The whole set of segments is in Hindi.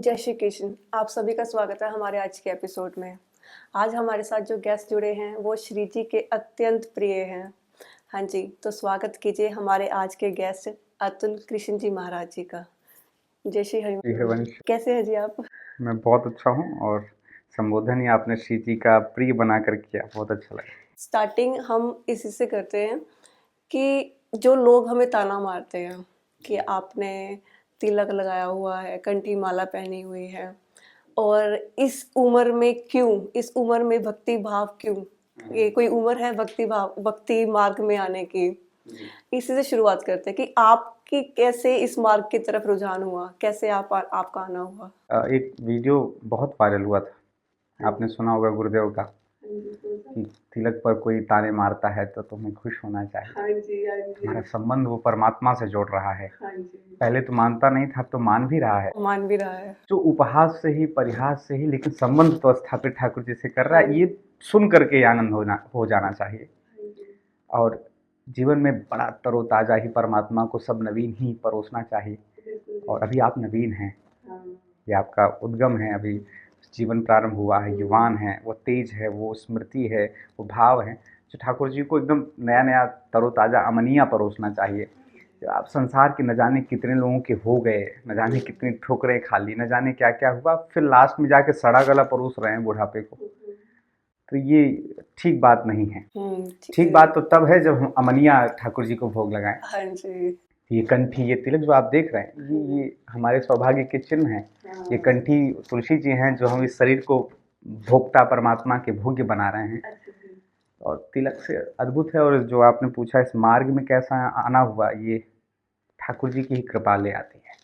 जय श्री कृष्ण। आप सभी का स्वागत है हमारे आज के एपिसोड में। आज हमारे साथ जो गेस्ट जुड़े हैं वो श्री जी के अत्यंत प्रिय हैं। हाँ जी, तो स्वागत कीजिए हमारे आज के गेस्ट अतुल कृष्ण जी महाराज जी का। जय श्री हरि। जी हरिवंश, कैसे हैं जी आप? मैं बहुत अच्छा हूँ और संबोधन ही आपने श्री जी का प्रिय बनाकर किया, बहुत अच्छा लगा। स्टार्टिंग हम इसी से करते हैं कि जो लोग हमें ताना मारते हैं कि आपने तिलक लगाया हुआ है, कंठी माला पहनी हुई है और इस उम्र में क्यों, इस उम्र में भक्ति भाव क्यों, ये कोई उम्र है भक्ति भाव, भक्ति मार्ग में आने की। इसी से शुरुआत करते हैं कि आपकी कैसे इस मार्ग की तरफ रुझान हुआ, कैसे आपका आना हुआ। एक वीडियो बहुत वायरल हुआ था, आपने सुना होगा गुरुदेव का कि तिलक पर कोई ताने मारता है तो तुम्हें खुश होना चाहिए। हाँ जी, हाँ जी। हमारा संबंध वो परमात्मा से जोड़ रहा है। हाँ जी। पहले तो मानता नहीं था, अब तो मान भी रहा है। मान भी रहा है। जो उपहास से ही, परिहास से ही, लेकिन संबंध तो स्थापित ठाकुर जी से कर रहा है, ये सुन करके आनंद हो जाना चाहिए। और जीवन में बड़ा तरोताज़ा ही परमात्मा को सब नवीन ही परोसना चाहिए। और अभी आप नवीन हैं, ये आपका उद्गम है, अभी जीवन प्रारंभ हुआ है, युवान है, वो तेज है, वो स्मृति है, वो भाव है जो ठाकुर जी को एकदम नया नया तरोताज़ा अमनिया परोसना चाहिए। जब आप संसार के न जाने कितने लोगों के हो गए, न जाने कितनी ठोकरें खा ली, न जाने क्या क्या हुआ, फिर लास्ट में जाके सड़ा गला परोस रहे हैं बुढ़ापे को, तो ये ठीक बात नहीं है। ठीक बात तो तब है जब हम अमनिया ठाकुर जी को भोग लगाएं। हाँ जी। ये कंठी, ये तिलक जो आप देख रहे हैं, ये हमारे सौभाग्य के चिन्ह हैं। ये कंठी तुलसी जी हैं जो हम इस शरीर को भोक्ता परमात्मा के भोग्य बना रहे हैं। और तिलक से अद्भुत है। और जो आपने पूछा इस मार्ग में कैसा आना हुआ, ये ठाकुर जी की ही कृपा ले आती है।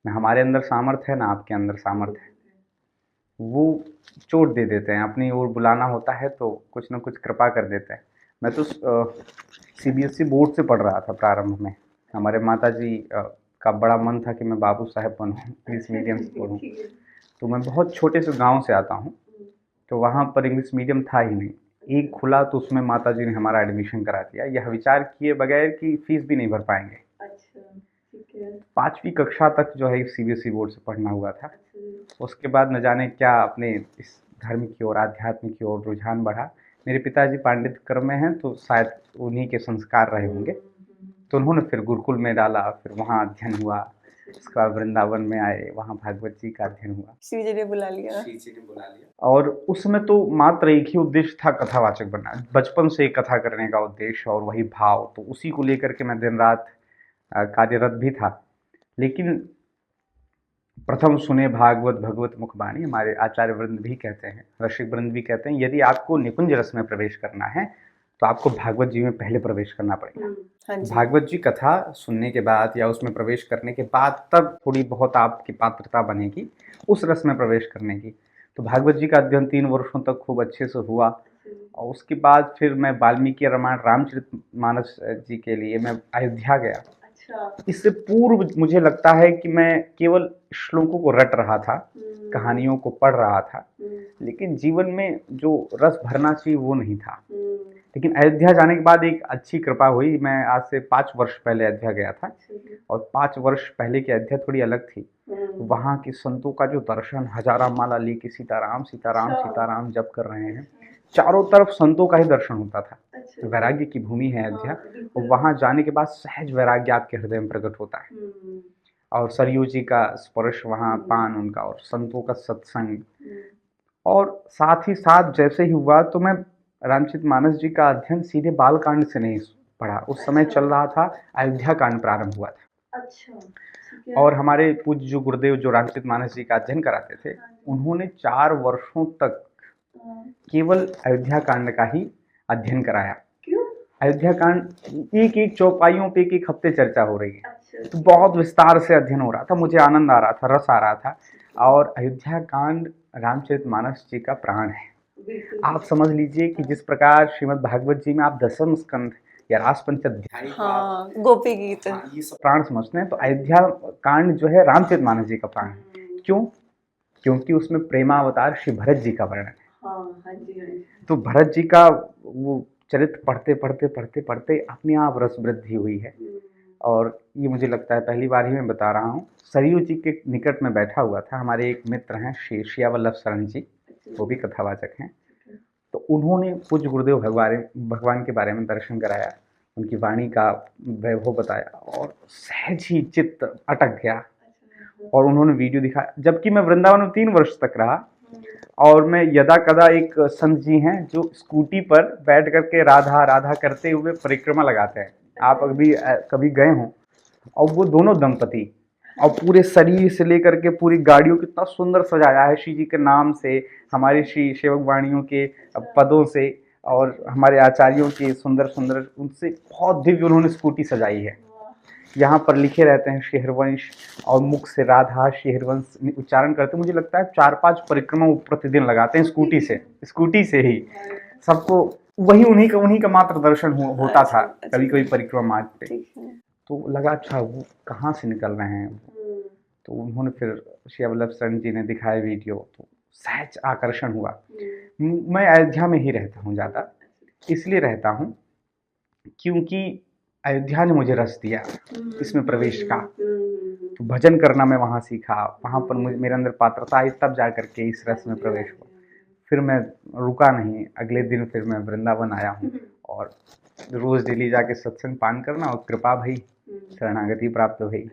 ना हमारे अंदर सामर्थ्य है, ना आपके अंदर सामर्थ्य है। वो चोट दे देते हैं, अपनी ओर बुलाना होता है तो कुछ न कुछ कृपा कर देते हैं। मैं तो सीबीएसई बोर्ड से पढ़ रहा था प्रारंभ में। हमारे माता जी का बड़ा मन था कि मैं बाबू साहब बनूँ, इंग्लिश मीडियम से पढ़ूँ। तो मैं बहुत छोटे से गांव से आता हूँ, तो वहाँ पर इंग्लिश मीडियम था ही नहीं। एक खुला तो उसमें माता जी ने हमारा एडमिशन करा दिया, यह विचार किए बगैर कि फीस भी नहीं भर पाएंगे। 5वीं कक्षा तक जो है सीबीएसई बोर्ड से पढ़ना हुआ था। उसके बाद न जाने क्या अपने इस धर्म की ओर, आध्यात्म की ओर रुझान बढ़ा। मेरे पिताजी पांडित कर्म में हैं, तो शायद उन्हीं के संस्कार रहे होंगे, तो उन्होंने फिर गुरुकुल में डाला, फिर वहाँ अध्ययन हुआ। उसके बाद वृंदावन में आए, वहाँ भागवत जी का अध्ययन हुआ, श्री जी ने बुला लिया। और उस समय तो मात्र एक ही उद्देश्य था, कथावाचक बनना। बचपन से कथा करने का उद्देश्य और वही भाव, तो उसी को लेकर के मैं दिन रात कार्यरत भी था। लेकिन प्रथम सुने भागवत भगवत मुखबाणी, हमारे आचार्य वृंद भी कहते हैं, रसिक वृंद भी कहते हैं, यदि आपको निकुंज रस में प्रवेश करना है तो आपको भागवत जी में पहले प्रवेश करना पड़ेगा। भागवत जी कथा सुनने के बाद या उसमें प्रवेश करने के बाद तब थोड़ी बहुत आपकी पात्रता बनेगी उस रस में प्रवेश करने की। तो भागवत जी का अध्ययन 3 वर्षों तक खूब अच्छे से हुआ। और उसके बाद फिर मैं वाल्मीकि रामायण रामचरितमानस जी के लिए मैं अयोध्या गया। इससे पूर्व मुझे लगता है कि मैं केवल श्लोकों को रट रहा था, कहानियों को पढ़ रहा था, लेकिन जीवन में जो रस भरना चाहिए वो नहीं था। लेकिन अयोध्या जाने के बाद एक अच्छी कृपा हुई। मैं आज से 5 वर्ष पहले अयोध्या गया था, और 5 वर्ष पहले की अयोध्या थोड़ी अलग थी। वहाँ के संतों का जो दर्शन, हजारा माला लेके सीताराम सीताराम सीताराम जप कर रहे हैं, चारों तरफ संतों का ही दर्शन होता था। वैराग्य की भूमि है अयोध्या, और वहाँ जाने के बाद सहज वैराग्य आपके हृदय में प्रकट होता है। और सरयू जी का स्पर्श, वहाँ पान उनका, और संतों का सत्संग, और साथ ही साथ जैसे ही हुआ तो मैं रामचरितमानस जी का अध्ययन सीधे बाल कांड से नहीं पढ़ा। उस समय चल रहा था, अयोध्या कांड प्रारंभ हुआ था। और हमारे पूज्य जो गुरुदेव जो रामचरितमानस जी का अध्ययन कराते थे, उन्होंने 4 वर्षों तक केवल अयोध्या कांड का ही अध्ययन कराया। अयोध्या कांड एक एक चौपाइयों पे एक हफ्ते चर्चा हो रही है, तो बहुत विस्तार से अध्ययन हो रहा था, मुझे आनंद आ रहा था, रस आ रहा था। और अयोध्या कांड रामचरितमानस जी का प्राण है। आप समझ लीजिए कि जिस प्रकार श्रीमद् भागवत जी में आप दसम स्कंध या रास पंचाध्यायी, गोपी गीत, ये सब प्राण समझते हैं, तो अयोध्या कांड जो है रामचरितमानस जी का प्राण है। क्यों? क्योंकि उसमें प्रेमावतार श्री भरत जी का वर्णन है। तो भरत जी का वो चरित्र पढ़ते पढ़ते पढ़ते पढ़ते अपने आप रस वृद्धि हुई है। और ये मुझे लगता है पहली बार ही मैं बता रहा हूँ। सरयू जी के निकट में बैठा हुआ था, हमारे एक मित्र हैं श्री श्रिया वल्लभ शरण जी, वो भी कथावाचक हैं। तो उन्होंने पूज्य गुरुदेव भगवान के बारे में दर्शन कराया, उनकी वाणी का वैभव बताया और सहज ही चित्त अटक गया। और उन्होंने वीडियो दिखाया, जबकि मैं वृंदावन में 3 वर्ष तक रहा और मैं यदा कदा एक संत जी हैं जो स्कूटी पर बैठ करके राधा राधा करते हुए परिक्रमा लगाते हैं, आप कभी गए हों। और वो दोनों दंपति और पूरे शरीर से लेकर के पूरी गाड़ियों कितना सुंदर सजाया है श्री जी के नाम से, हमारे श्री सेवक वाणियों के पदों से और हमारे आचार्यों के सुंदर सुंदर उनसे बहुत दिव्य उन्होंने स्कूटी सजाई है। यहाँ पर लिखे रहते हैं श्रीहरवंश और मुख से राधा श्रीहरवंश उच्चारण करते। मुझे लगता है 4-5 परिक्रमा वो प्रतिदिन लगाते हैं स्कूटी से ही। सबको वही उन्हीं का मात्र दर्शन होता था कभी कभी परिक्रमा मार्ग पे। तो लगा अच्छा वो कहाँ से निकल रहे हैं। तो उन्होंने फिर श्री वल्लभ शरण जी ने दिखाया वीडियो, तो सहज आकर्षण हुआ। मैं अयोध्या में ही रहता हूँ, ज़्यादा इसलिए रहता हूँ क्योंकि अयोध्या ने मुझे रस दिया इसमें प्रवेश का। तो भजन करना मैं वहाँ सीखा, वहाँ पर मेरे अंदर पात्रता आई, तब जा करके इस रस में प्रवेश हुआ। फिर मैं रुका नहीं, अगले दिन फिर मैं वृंदावन आया हूँ और रोज़ डेली जाके सत्संग पान करना और कृपा भई, शरणागति प्राप्त भई।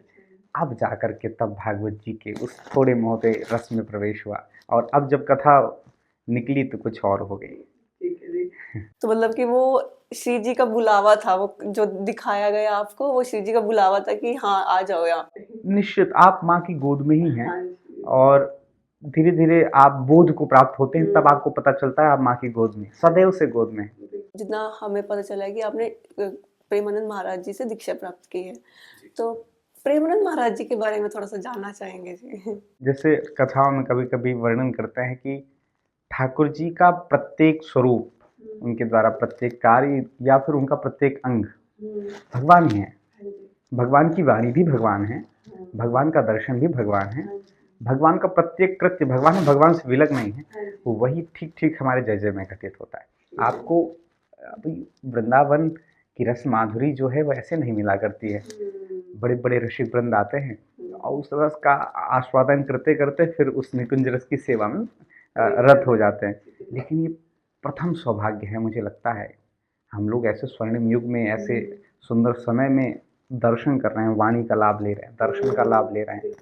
अब जा करके तब भागवत जी के उस थोड़े मोटे रस में प्रवेश हुआ और अब जब कथा निकली तो कुछ और हो गई। तो मतलब कि वो श्री जी का बुलावा था, वो जो दिखाया गया आपको, वो श्री जी का बुलावा था कि हाँ आ जाओ यहाँ पे। निश्चित आप माँ की गोद में ही हैं और धीरे धीरे आप बोध को प्राप्त होते हैं, तब आपको पता चलता है आप माँ की गोद में, सदैव से गोद में। जितना हमें पता चला है कि आपने प्रेमानंद महाराज जी से दीक्षा प्राप्त की है, तो प्रेमानंद महाराज जी के बारे में थोड़ा सा जानना चाहेंगे जी। जैसे कथाओं में कभी कभी वर्णन करते हैं कि ठाकुर जी का प्रत्येक स्वरूप, उनके द्वारा प्रत्येक कार्य या फिर उनका प्रत्येक अंग भगवान ही है। भगवान की वाणी भी भगवान है, भगवान का दर्शन भी भगवान है, भगवान का प्रत्येक कृत्य भगवान है, भगवान से विलग नहीं है। वही ठीक ठीक हमारे जय जय में घटित होता है। आपको अभी वृंदावन की रस माधुरी जो है वो ऐसे नहीं मिला करती है। बड़े बड़े ऋषि वृंद आते हैं और उस रस का आस्वादन करते करते फिर उस निकुंज रस की सेवा में रत हो जाते हैं। लेकिन ये प्रथम सौभाग्य है, मुझे लगता है हम लोग ऐसे स्वर्णिम युग में, ऐसे सुंदर समय में दर्शन कर रहे हैं, वाणी का लाभ ले रहे हैं, दर्शन का लाभ ले रहे हैं।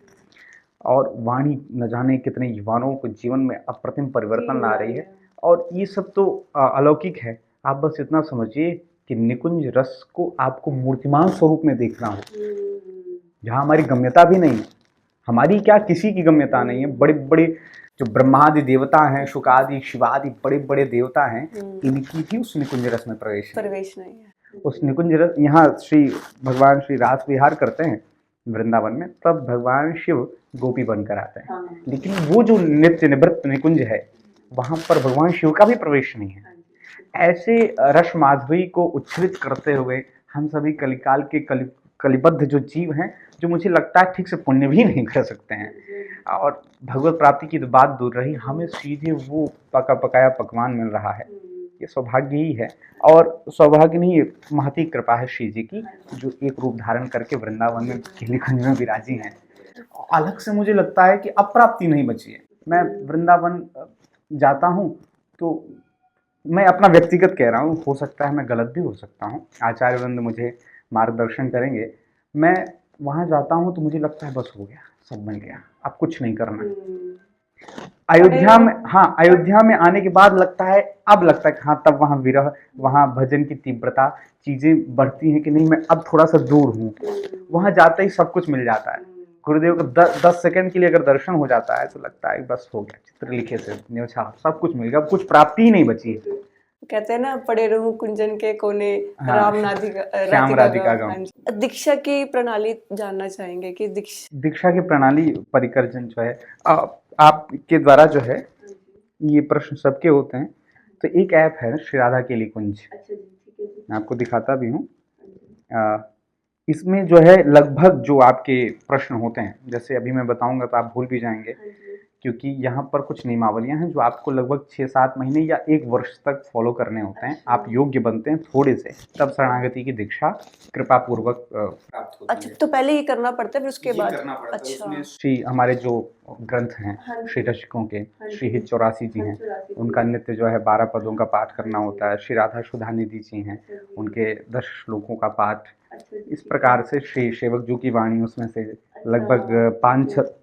और वाणी न जाने कितने युवाओं को जीवन में अप्रतिम परिवर्तन ला रही है। और ये सब तो अलौकिक है। आप बस इतना समझिए कि निकुंज रस को आपको मूर्तिमान स्वरूप में देखना हो, जहाँ हमारी गम्यता भी नहीं है, हमारी क्या किसी की गम्यता नहीं है। बड़े बड़े जो ब्रह्मादि देवता हैं, शुकादि शिवादि बड़े बड़े देवता हैं, इनकी भी उस निकुंज रस में प्रवेश नहीं है। उस निकुंज रस, यहाँ भगवान श्री रास विहार करते हैं वृंदावन में, तब भगवान शिव गोपी बनकर आते हैं। लेकिन वो जो नित्य निवृत्त निकुंज है, वहाँ पर भगवान शिव का भी प्रवेश नहीं है। ऐसे रस माधुरी को उच्छृत करते हुए हम सभी कलिकाल के कलिबद्ध जो जीव हैं, जो मुझे लगता है ठीक से पुण्य भी नहीं कर सकते हैं, और भगवत प्राप्ति की तो बात दूर रही, हमें सीधे वो पका पकाया पकवान मिल रहा है। ये सौभाग्य ही है, और सौभाग्य नहीं, महती कृपा है श्री जी की, जो एक रूप धारण करके वृंदावन में किलिखंज में विराजी हैं। अलग से मुझे लगता है कि अप्राप्ति नहीं बची है। मैं वृंदावन जाता हूँ तो मैं अपना व्यक्तिगत कह रहा हूँ, हो सकता है मैं गलत भी हो सकता हूँ, आचार्य वृंद मुझे मार्गदर्शन करेंगे। मैं वहाँ जाता हूँ तो मुझे लगता है बस हो गया, सब बन गया, अब कुछ नहीं करना। अयोध्या में आने के बाद लगता है, अब लगता है कि हाँ, तब वहाँ विरह, वहाँ भजन की तीव्रता, चीज़ें बढ़ती हैं कि नहीं, मैं अब थोड़ा सा दूर हूँ। वहाँ जाते ही सब कुछ मिल जाता है। गुरुदेव का 10 सेकंड के लिए अगर दर्शन हो जाता है तो लगता है बस हो गया, चित्र लिखे से न्योछावर, सब कुछ मिल गया, अब कुछ प्राप्ति ही नहीं बची है। कहते हैं ना, पड़े रहूं कुंजन के कोने, राम श्याम राधिका गाँव। दीक्षा की प्रणाली जानना चाहेंगे कि दीक्षा की प्रणाली परिकर्जन जो है, आपके द्वारा जो है, ये प्रश्न सबके होते हैं। तो एक ऐप है श्री राधा केली कुंज, मैं आपको दिखाता भी हूँ। इसमें जो है लगभग जो आपके प्रश्न होते हैं, जैसे अभी मैं बताऊंगा तो आप भूल भी जाएंगे क्योंकि यहाँ पर कुछ नियमावलियाँ हैं जो आपको लगभग 6-7 महीने या 1 वर्ष तक फॉलो करने होते हैं। आप योग्य बनते हैं थोड़े से, तब शरणागति की दीक्षा कृपापूर्वक प्राप्त होती अच्छा, है। तो पहले ये करना पड़ता है फिर उसके ये बाद? करना पड़ता है। अच्छा। उसमें श्री हमारे जो ग्रंथ हैं, हाँ श्री जी। दशकों के, हाँ श्री जी। हित 84 जी हाँ, हैं, 84 उनका जी। नित्य जो है 12 पदों का पाठ करना हाँ होता है। जी। श्री राधा सुधानिधि जी हैं, अच्छा जी। उनके 10 श्लोकों का पाठ। अच्छा जी, इस ठीक है। प्रकार से श्री सेवक जू की वाणी, उसमें से अच्छा, लगभग ठीक है।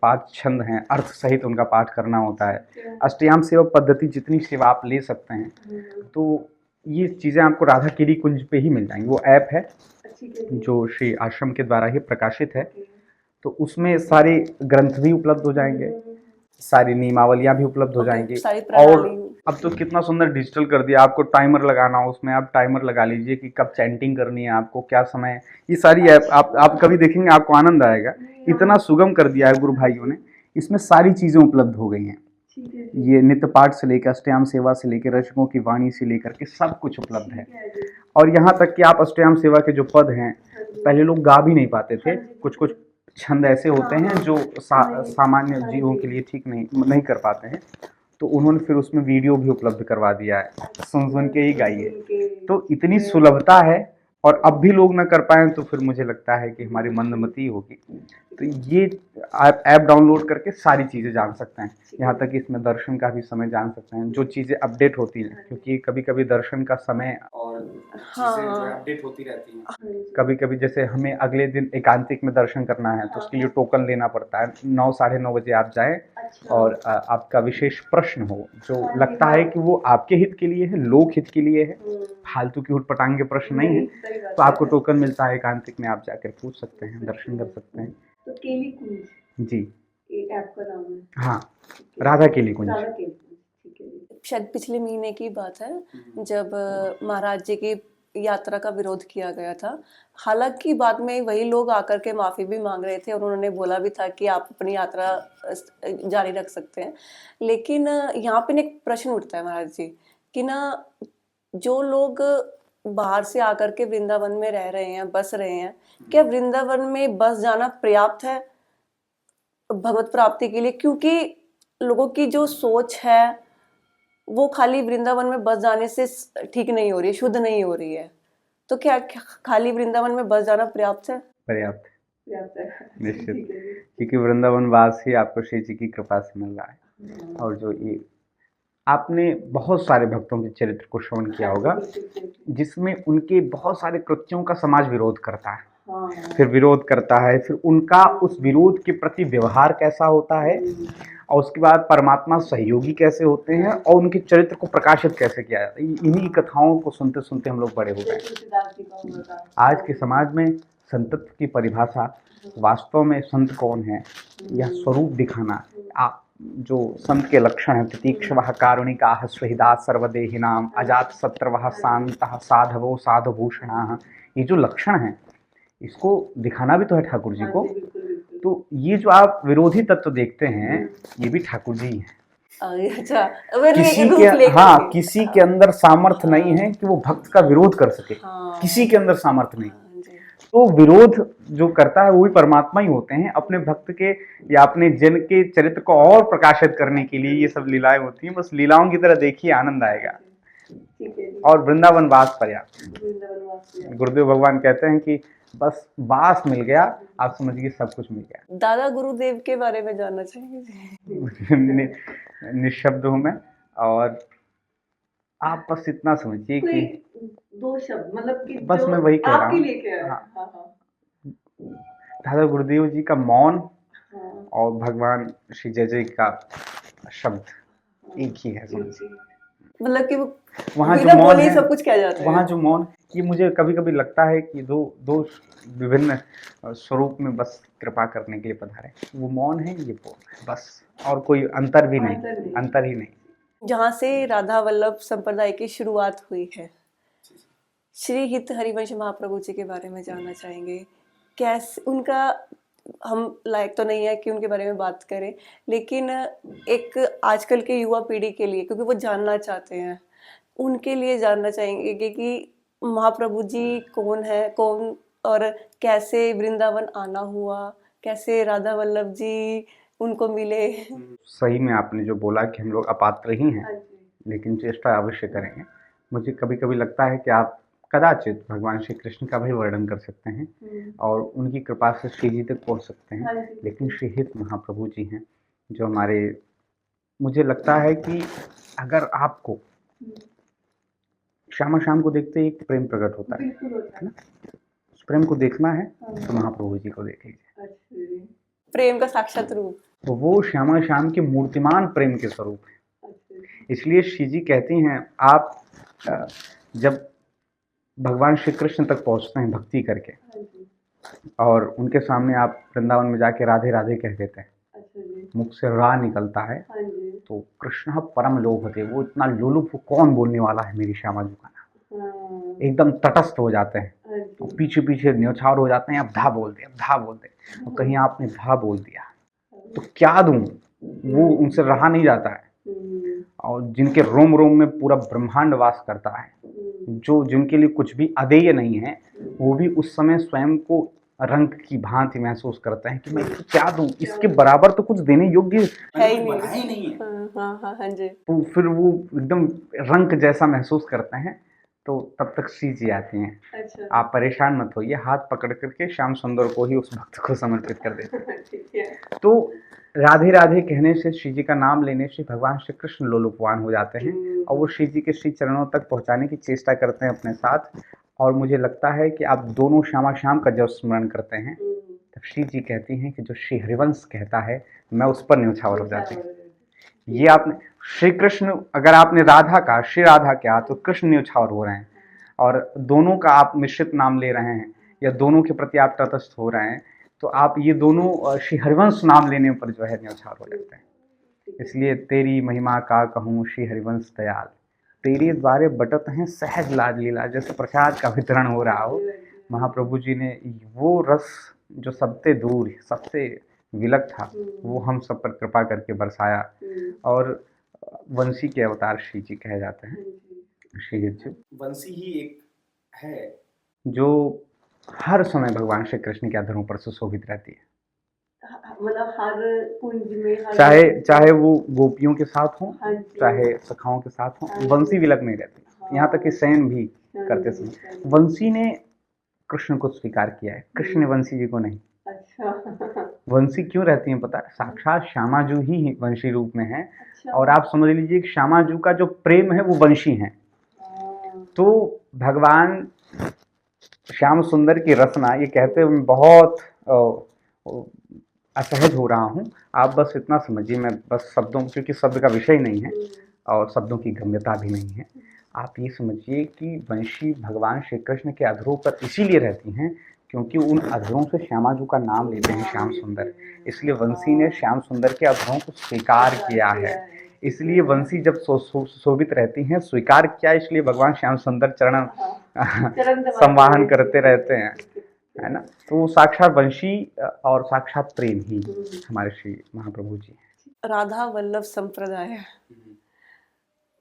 5 छंद हैं, अर्थ सहित उनका पाठ करना होता है। ठीक है। अष्टयाम सेवा पद्धति जितनी सेवा आप ले सकते हैं, तो ये चीज़ें आपको राधा केली कुंज पे ही मिल जाएंगी। वो ऐप है ठीक है जी। जो श्री आश्रम के द्वारा ही प्रकाशित है, ओके। तो उसमें सारे ग्रंथ भी उपलब्ध हो जाएंगे, सारी नियमावलियाँ भी उपलब्ध हो ओके, जाएंगी। सारी और प्रणाली। अब तो कितना सुंदर डिजिटल कर दिया, आपको टाइमर लगाना हो उसमें आप टाइमर लगा लीजिए कि कब चैंटिंग करनी है, आपको क्या समय, ये सारी ऐप आप कभी देखेंगे, आपको आनंद आएगा। इतना सुगम कर दिया है गुरु भाइयों ने, इसमें सारी चीज़ें उपलब्ध हो गई हैं। ठीक है जी। ये नित्य पाठ से लेकर अष्टयाम सेवा से लेकर रचकों की वाणी से लेकर के सब कुछ उपलब्ध है। ठीक है जी। और यहाँ तक कि आप अष्टयाम सेवा के जो पद हैं, हाँ जी। पहले लोग गा भी नहीं पाते थे। हाँ जी। कुछ कुछ छंद ऐसे होते हैं जो नहीं। सामान्य हाँ जीवों जी। के लिए ठीक नहीं कर पाते हैं, तो उन्होंने फिर उसमें वीडियो भी उपलब्ध करवा दिया है, सुन सुन के ही गाइए। तो इतनी सुलभता है, और अब भी लोग ना कर पाएँ तो फिर मुझे लगता है कि हमारी मंदमती होगी। तो ये आप ऐप डाउनलोड करके सारी चीज़ें जान सकते हैं, यहाँ तक कि इसमें दर्शन का भी समय जान सकते हैं, जो चीज़ें अपडेट होती हैं, क्योंकि कभी कभी दर्शन का समय और चीज़ें जो है अपडेट होती रहती हैं। कभी कभी जैसे हमें अगले दिन एकांतिक में दर्शन करना है, तो उसके लिए टोकन लेना पड़ता है। 9 साढ़े 9 बजे आप जाएं, और आपका विशेष प्रश्न हो जो लगता है कि वो आपके हित के लिए है, लोक हित के लिए है, फालतू की उठपटांग के प्रश्न नहीं है, तो आपको टोकन मिलता है, एकांतिक में आप जाकर पूछ सकते हैं, दर्शन कर सकते हैं। तो केली कुंज जी, एक ऐप का नाम है। हाँ, राधा केली कुंज। राधा केली कुंज, ठीक है जी। शायद पिछले महीने की बात है जब महाराज जी की यात्रा का विरोध किया गया था। हालांकि बाद में वही लोग आकर के माफ़ी भी मांग रहे थे और उन्होंने बोला भी था कि आप अपनी यात्रा जारी रख सकते हैं। लेकिन यहाँ पे एक प्रश्न उठता है महाराज जी कि ना, जो लोग बाहर से आकर के वृंदावन में रह रहे हैं, बस रहे हैं, क्या वृंदावन में बस जाना पर्याप्त है भगवत प्राप्ति के लिए? क्योंकि लोगों की जो सोच है वो खाली वृंदावन में बस जाने से ठीक नहीं हो रही है, शुद्ध नहीं हो रही है। तो क्या खाली वृंदावन में बस जाना पर्याप्त है? पर्याप्त पर्याप्त है, निश्चित, क्योंकि वृंदावन वास ही आपको श्री जी की कृपा से मिल रहा है। और जो ये आपने बहुत सारे भक्तों के चरित्र को श्रवण किया होगा, जिसमें उनके बहुत सारे कृत्यों का समाज विरोध करता है, फिर विरोध करता है, फिर उनका उस विरोध के प्रति व्यवहार कैसा होता है, और उसके बाद परमात्मा सहयोगी कैसे होते हैं, और उनके चरित्र को प्रकाशित कैसे किया जाता है। इन्हीं कथाओं को सुनते सुनते हम लोग बड़े हो गए। आज के समाज में संतत्व की परिभाषा, वास्तव में संत कौन है, यह स्वरूप दिखाना, आप जो संत के लक्षण हैं, प्रतीक्षवः कारुणिकाः स्वहिदाः सर्वदेहिनां अजात शत्रवः शान्तः साधवो साधुभूषणाः, ये जो लक्षण हैं, इसको दिखाना भी तो है ठाकुर जी को। तो ये जो आप विरोधी तत्व देखते हैं, ये भी ठाकुर जी हैं। अच्छा, किसी के अंदर सामर्थ्य नहीं है कि वो भक्त का विरोध कर सके, किसी के अंदर सामर्थ्य नहीं। तो विरोध जो करता है वो भी परमात्मा ही होते हैं, अपने भक्त के या अपने जन के चरित्र को और प्रकाशित करने के लिए ये सब लीलाएं होती हैं। बस लीलाओं की तरह देखिए, आनंद आएगा। और वृंदावन वास पर्याप्त। गुरुदेव भगवान कहते हैं कि बस वास मिल गया, आप समझिए सब कुछ मिल गया। दादा गुरुदेव के बारे में जानना चाहेंगे? निशब्द हूँ मैं, और आप बस इतना समझिए कि 2 शब्द, मतलब कि बस मैं वही कह रहा हूँ, दादा गुरुदेव जी का मौन और भगवान श्री जय जय का शब्द एक ही है, समझिए। मतलब कि वहाँ जो मौन है, सब कुछ कह जाता है। वहाँ जो मौन, ये मुझे कभी कभी लगता है कि दो विभिन्न स्वरूप में बस कृपा करने के लिए पधारे। वो मौन है, ये बोल है, बस, और कोई अंतर भी नहीं, अंतर ही नहीं। जहाँ से राधा वल्लभ संप्रदाय की शुरुआत हुई है, श्री हित हरिवंश महाप्रभु जी के बारे में जानना चाहेंगे। कैसे उनका, हम लायक तो नहीं है कि उनके बारे में बात करें, लेकिन एक आजकल के युवा पीढ़ी के लिए, क्योंकि वो जानना चाहते हैं, उनके लिए जानना चाहेंगे कि महाप्रभु जी कौन है, कौन और कैसे वृंदावन आना हुआ, कैसे राधा वल्लभ जी उनको मिले। सही में आपने जो बोला कि हम लोग अपात्र ही हैं, हाँ जी। लेकिन चेष्टा अवश्य करेंगे। मुझे कभी कभी लगता है कि आप कदाचित भगवान श्री कृष्ण का भी वर्णन कर सकते हैं और उनकी कृपा से श्री जी तक पहुंच सकते हाँ हैं, जी। लेकिन श्री हित महाप्रभु जी हैं जो हमारे, मुझे लगता है कि अगर आपको श्यामा शाम को देखते ही एक प्रेम प्रकट होता है बिल्कुल होता है ना? उस प्रेम को देखना है हाँ। तो महाप्रभु जी को देख लीजिए। अच्छा। प्रेम का साक्षात रूप। तो वो श्यामा शाम के मूर्तिमान प्रेम के स्वरूप है। अच्छा। इसलिए श्री जी कहती हैं, आप जब भगवान श्री कृष्ण तक पहुंचते हैं भक्ति करके हाँ जी। और उनके सामने आप वृंदावन में जाके राधे राधे कह देते हैं, अच्छा जी। मुख से रा निकलता है, हाँ जी। तो कृष्ण परम लोभते, वो इतना लोलुप, वो कौन बोलने वाला है मेरी श्यामा जी का नाम, हाँ। एकदम तटस्थ हो जाते हैं। हाँ तो जी। पीछे पीछे न्यौछावर हो जाते हैं, अब धा बोल दे, अब धा बोल दे, और कहीं आपने धा बोल दिया तो क्या दूं, वो उनसे रहा नहीं जाता है। और जिनके रोम रोम में पूरा ब्रह्मांड वास करता है, जो जिनके लिए कुछ भी अदेय नहीं है, वो भी उस समय स्वयं को रंग की भांति महसूस करते हैं कि मैं इसको क्या दूं, इसके बराबर तो कुछ देने योग्य है ही बना ही नहीं है। हाँ हाँ हाँ हाँ जी। तो फिर वो एकदम रंग जैसा महसूस करते हैं। तो तब तक श्री जी आती हैं। अच्छा। आप परेशान मत होइए, हाथ पकड़ करके श्याम सुंदर को ही उस भक्त को समर्पित कर देते हैं। ठीक है। तो राधे राधे कहने से, श्री जी का नाम लेने से भगवान श्री कृष्ण लोलुपवान हो जाते हैं और वो श्री जी के श्री चरणों तक पहुंचाने की चेष्टा करते हैं अपने साथ। और मुझे लगता है कि आप दोनों श्यामा शाम का जब स्मरण करते हैं तब श्री जी कहती हैं कि जो श्री हरिवंश कहता है, मैं उस पर न्यौछावर हो जाती हूँ। ये आपने श्री कृष्ण, अगर आपने राधा का, श्री राधा क्या, तो कृष्ण न्यौछावर हो रहे हैं। और दोनों का आप मिश्रित नाम ले रहे हैं या दोनों के प्रति आप तटस्थ हो रहे हैं, तो आप ये दोनों श्री हरिवंश नाम लेने पर जो है न्यौछावर हो जाते हैं। इसलिए तेरी महिमा का कहूँ श्री हरिवंश दयाल, तेरे द्वारे बटत हैं सहज लाज लीला। जैसे प्रसाद का वितरण हो रहा हो, महाप्रभु जी ने वो रस जो सबसे दूर, सबसे विलक था, वो हम सब पर कृपा करके बरसाया। और वंशी के अवतार श्री जी कहे जाते हैं, श्री जी वंशी ही एक है जो हर समय भगवान श्री कृष्ण के अधरों पर सुशोभित रहती है। मतलब हर कुंज में चाहे वो गोपियों के साथ हो, हाँ चाहे सखाओं के साथ हो, हाँ वंशी विलक नहीं रहती। यहाँ तक कि शयन भी करते समय वंशी ने कृष्ण को स्वीकार किया है, कृष्ण ने वंशी जी को नहीं। अच्छा। वंशी क्यों रहती हैं पता है? साक्षात श्यामाजू ही वंशी रूप में है। अच्छा। और आप समझ लीजिए कि श्यामाजू का जो प्रेम है वो वंशी है। तो भगवान श्याम सुंदर की रचना, ये कहते हुए मैं बहुत असहज हो रहा हूँ। आप बस इतना समझिए, मैं बस शब्दों, क्योंकि शब्द का विषय नहीं है और शब्दों की गम्यता भी नहीं है, आप ये समझिए कि वंशी भगवान श्री कृष्ण के अधरों पर इसीलिए रहती हैं क्योंकि उन अधरों से श्यामाजू का नाम लेते हैं श्याम सुंदर। इसलिए वंशी ने श्याम सुंदर के अधरों को स्वीकार किया है। इसलिए वंशी जब शोभित रहती हैं, स्वीकार किया, इसलिए भगवान श्याम सुंदर चरण संवाहन करते रहते हैं, है ना। तो साक्षात वंशी और साक्षात प्रेम ही हमारे श्री महाप्रभु जी हैं। राधा वल्लभ संप्रदाय,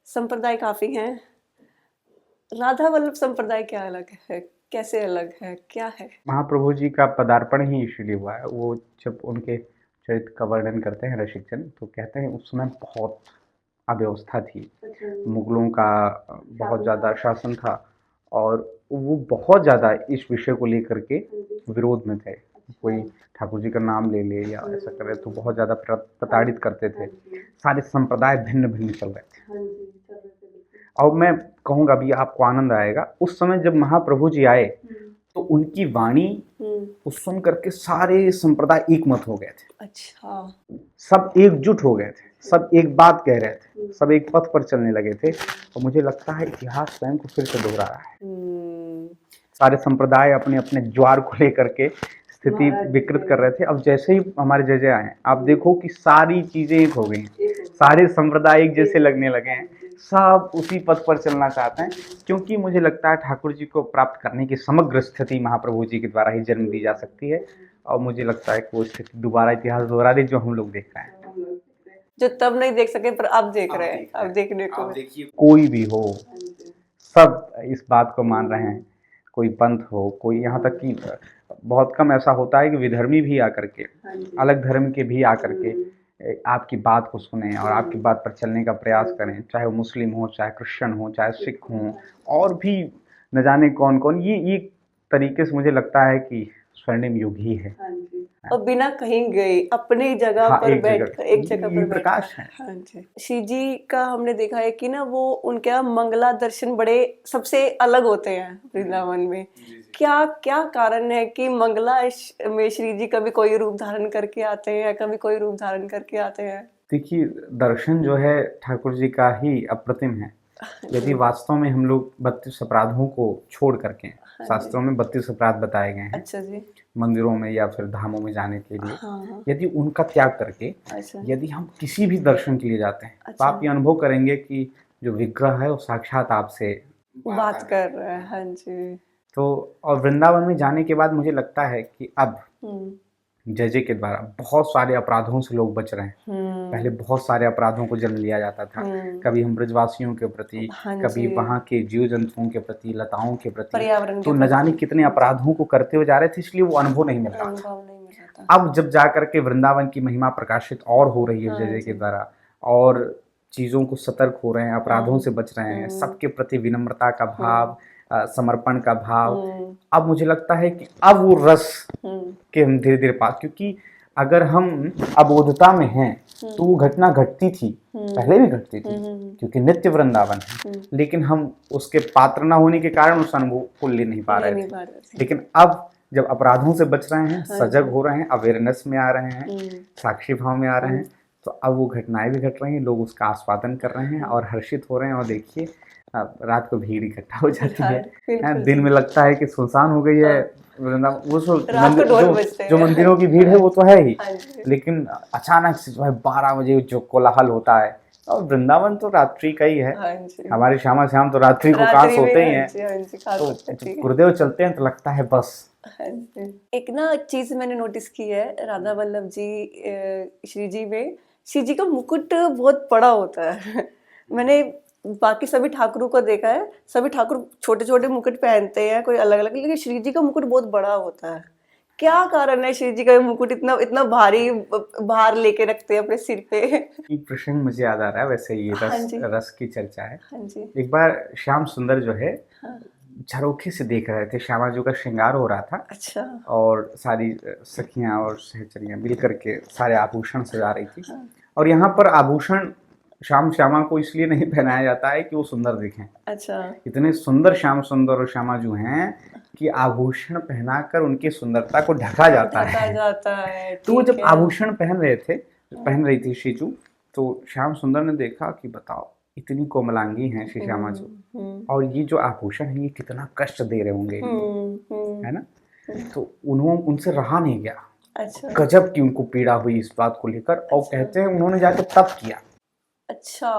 संप्रदाय काफी हैं। राधा वल्लभ संप्रदाय क्या अलग है, कैसे अलग है, क्या है? महाप्रभु जी का पदार्पण ही इसलिए हुआ है। वो जब उनके चरित्र का वर्णन करते हैं रसिकजन, तो कहते हैं उस समय बहुत अव्यवस्था थी, मुगलों का बहुत ज़्यादा शासन था और वो बहुत ज़्यादा इस विषय को लेकर के विरोध में थे। कोई ठाकुर जी का नाम ले ले या ऐसा करे तो बहुत ज़्यादा प्रताड़ित करते थे। सारे संप्रदाय भिन्न भिन्न चल रहे थे। और मैं कहूँगा अभी आपको आनंद आएगा, उस समय जब महाप्रभु जी आए तो उनकी वाणी को सुन करके सारे संप्रदाय एक मत हो गए थे। अच्छा। सब एकजुट हो गए थे, सब एक बात कह रहे थे, सब एक पथ पर चलने लगे थे। और मुझे लगता है इतिहास स्वयं को फिर से दोहरा रहा है। सारे संप्रदाय अपने अपने ज्वार को लेकर के स्थिति विकृत कर रहे थे। अब जैसे ही हमारे जय जय आए, आप देखो कि सारी चीजें एक हो गई, सारे संप्रदाय एक जैसे लगने लगे हैं, सब उसी पथ पर चलना चाहते हैं। क्योंकि मुझे लगता है ठाकुर जी को प्राप्त करने की समग्र स्थिति महाप्रभु जी के द्वारा ही जन्म दी जा सकती है। और मुझे लगता है कि वो स्थिति दोबारा इतिहास दोहरा दे जो हम लोग देख रहे हैं, जो तब नहीं देख सके पर अब देख रहे हैं, अब देखने को। कोई भी हो, सब इस बात को मान रहे हैं। कोई पंथ हो, कोई यहाँ तक कि बहुत कम ऐसा होता है कि विधर्मी भी आकर के, हाँ जी। अलग धर्म के भी आकर के आपकी बात को सुने और आपकी बात पर चलने का प्रयास करें, चाहे वो मुस्लिम हो, चाहे क्रिश्चियन हो, चाहे सिख हो, और भी न जाने कौन कौन। ये तरीके से मुझे लगता है कि स्वर्णिम युग ही है। हाँ जी। और बिना कहीं गए अपनी जगह हाँ, पर एक जगह, बैठ एक जगह ये पर बैठा प्रकाश है। हाँ जी। शिव जी का हमने देखा है कि ना वो उनके यहाँ मंगला दर्शन बड़े सबसे अलग होते हैं वृंदावन में। जी, जी। क्या क्या कारण है कि मंगला में श्री जी कभी कोई रूप धारण करके आते हैं, कभी कोई रूप धारण करके आते हैं? देखिए, दर्शन जो है ठाकुर जी का ही अप्रतिम है। यदि वास्तव में हम लोग 32 अपराधों को छोड़ करके, शास्त्रों में 32 अपराध बताए गए हैं अच्छा जी। मंदिरों में या फिर धामों में जाने के लिए, हाँ। यदि उनका त्याग करके अच्छा। यदि हम किसी भी दर्शन के लिए जाते हैं तो अच्छा। आप ये अनुभव करेंगे कि जो विग्रह है वो साक्षात आपसे बात कर रहे हैं। हाँ जी। तो। और वृंदावन में जाने के बाद मुझे लगता है कि अब हम्म। जय जय के द्वारा बहुत सारे अपराधों से लोग बच रहे हैं। पहले बहुत सारे अपराधों को जन्म लिया जाता था, कभी हम ब्रजवासियों के प्रति, हाँ कभी जी। वहाँ के जीव जंतुओं के प्रति, लताओं के प्रति, पर्यावरण तो के न जाने प्रति। कितने अपराधों को करते हुए जा रहे थे, इसलिए वो अनुभव नहीं मिल रहा था। अनुभव नहीं मिल रहा था। अब जब जाकर के वृंदावन की महिमा प्रकाशित और हो रही है हाँ जय जय जी। के द्वारा, और चीज़ों को सतर्क हो रहे हैं, अपराधों से बच रहे हैं, सबके प्रति विनम्रता का भाव, समर्पण का भाव, अब मुझे लगता है कि अब वो रस के हम धीरे धीरे पास, क्योंकि अगर हम अबोधता में हैं तो वो घटना घटती थी, पहले भी घटती थी, क्योंकि नित्य वृंदावन है, लेकिन हम उसके पात्र ना होने के कारण उस अनुभव को ले नहीं पा रहे थे। लेकिन अब जब अपराधों से बच रहे हैं, सजग हो रहे हैं, अवेयरनेस में आ रहे हैं, साक्षी भाव में आ रहे हैं, तो अब वो घटनाएं भी घट रही हैं, लोग उसका आस्वादन कर रहे हैं और हर्षित हो रहे हैं। और देखिए, रात को भीड़ इकट्ठा हो जाती है, दिन में लगता है कि सुनसान हो गई है वृंदावन। वो जो मंदिरों की भीड़ है वो तो है ही, लेकिन अचानक से जो है 12 बजे जो कोलाहल होता है, और वृंदावन तो रात्रि का ही है। हमारे श्यामा श्याम तो रात्रि को कहाँ सोते ही हैं, तो गुरुदेव चलते हैं तो लगता है बस। एक ना चीज मैंने नोटिस की है राधा वल्लभ जी श्री जी में, श्री जी का मुकुट बहुत बड़ा होता है। मैंने बाकी सभी ठाकुरों को देखा है, सभी ठाकुर छोटे छोटे मुकुट पहनते हैं, कोई अलग अलग, लेकिन श्री जी का मुकुट बहुत बड़ा होता है। क्या कारण है श्री जी का मुकुट इतना इतना भारी भार लेके रखते हैं अपने सिर पे? एक प्रश्न मुझे याद आ रहा है, वैसे ये रस की चर्चा है। एक बार श्याम सुंदर जो है झरोखे से देख रहे थे, श्यामा जी का श्रृंगार हो रहा था। अच्छा। और सारी सखियां और सहचरियां मिल करके सारे आभूषण सजा रही थी। और यहाँ पर आभूषण श्यामा को इसलिए नहीं पहनाया जाता है कि वो सुंदर दिखें। अच्छा। इतने सुंदर श्याम सुंदर और श्यामा जो हैं कि आभूषण पहनाकर उनकी सुंदरता को ढका जाता है। तो वो जब आभूषण पहन रही थी शीजू, तो श्याम सुंदर ने देखा कि बताओ इतनी कोमलांगी हैं श्री श्यामा जी, और ये जो आभूषण है ये कितना कष्ट दे रहे होंगे, है ना। तो उन्होंने उनसे रहा नहीं गया। अच्छा। गजब की उनको पीड़ा हुई इस बात को लेकर। और कहते हैं उन्होंने जाकर तप किया। अच्छा।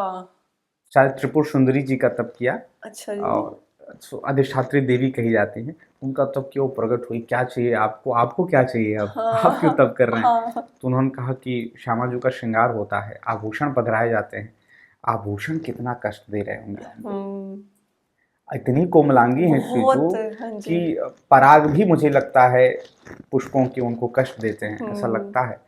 शायद त्रिपुर सुंदरी जी का तप किया। अच्छा जी। और अधिष्ठात्री देवी कही जाती हैं, उनका तप क्यों प्रकट हुई, क्या चाहिए आपको, आपको क्या चाहिए अब, आप क्यों तप कर रहे हैं। तो उन्होंने कहा कि श्यामा जी का श्रृंगार होता है, आभूषण पधराए जाते हैं, आभूषण कितना कष्ट दे रहे होंगे। इतनी कोमलांगी है श्रीजू कि पराग भी मुझे लगता है पुष्पों के उनको कष्ट देते हैं, ऐसा लगता है।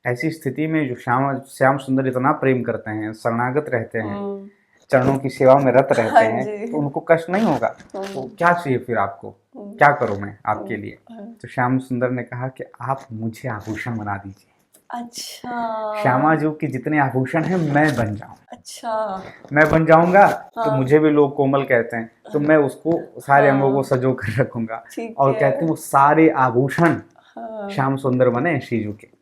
ऐसी स्थिति में जो श्याम सुंदर इतना प्रेम करते हैं, शरणागत रहते हैं, चरणों की सेवा में रत रहते हैं, तो उनको कष्ट नहीं होगा। तो क्या चाहिए फिर आपको, क्या करूं मैं आपके लिए। तो श्याम सुंदर ने कहा कि आप मुझे आभूषण बना दीजिए। अच्छा। श्यामा जी के जितने आभूषण हैं मैं बन जाऊं। अच्छा। मैं बन जाऊंगा तो मुझे भी लोग कोमल कहते हैं, तो मैं उसको सारे अंगों को सजो कर रखूंगा। और कहते हैं वो सारे आभूषण श्याम सुंदर बने श्रीजू के।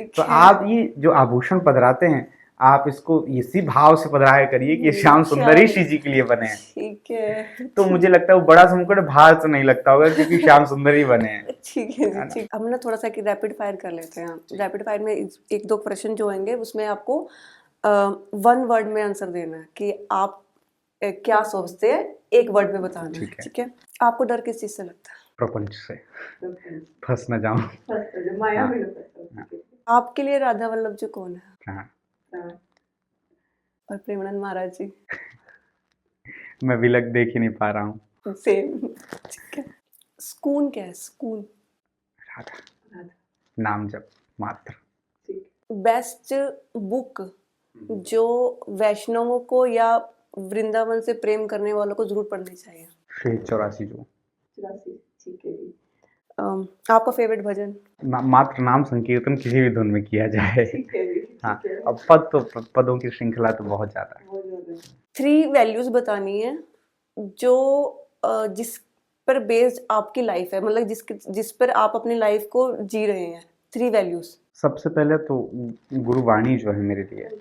तो आप ये जो आभूषण पधराते हैं, आप इसको इसी भाव से पधराया करिए कि श्याम सुंदर ही श्री जी के लिए बने हैं। ठीक है। तो मुझे लगता है वो बड़ा मुकुट भार तो नहीं लगता होगा, क्योंकि श्याम सुंदर ही बने हैं। ठीक है जी, ठीक। हम ना थोड़ा सा रैपिड फायर कर लेते हैं। रैपिड फायर में एक दो प्रश्न जो होंगे उसमें आपको 1 वर्ड में आंसर देना है कि आप क्या सोचते हैं, 1 वर्ड में बताना है। ठीक है। आपको डर किस चीज से लगता है? प्रपंच से, फंस न जाऊं। माया में न फंस। आपके लिए राधा वल्लभ जी कौन है? और प्रेमानंद महाराज जी? मैं विलक देख ही नहीं पा रहा हूँ। सेम। ठीक है। सुकून क्या है? सुकून राधा, नाम जप मात्र। बेस्ट बुक जो वैष्णवों को या वृंदावन से प्रेम करने वालों को जरूर पढ़नी चाहिए। श्री 84 जो ठीक है जी। आपका फेवरेट भजन? मात्र नाम संकीर्तन किसी भी धुन में किया जाए। हाँ, अब पदों की श्रृंखला तो बहुत ज़्यादा है। 3 वैल्यूज बतानी है जो जिस पर बेस्ड आपकी लाइफ है, मतलब जिस पर आप अपनी लाइफ को जी रहे हैं। 3 वैल्यूज। सबसे पहले तो गुरुवाणी जो है मेरे लिए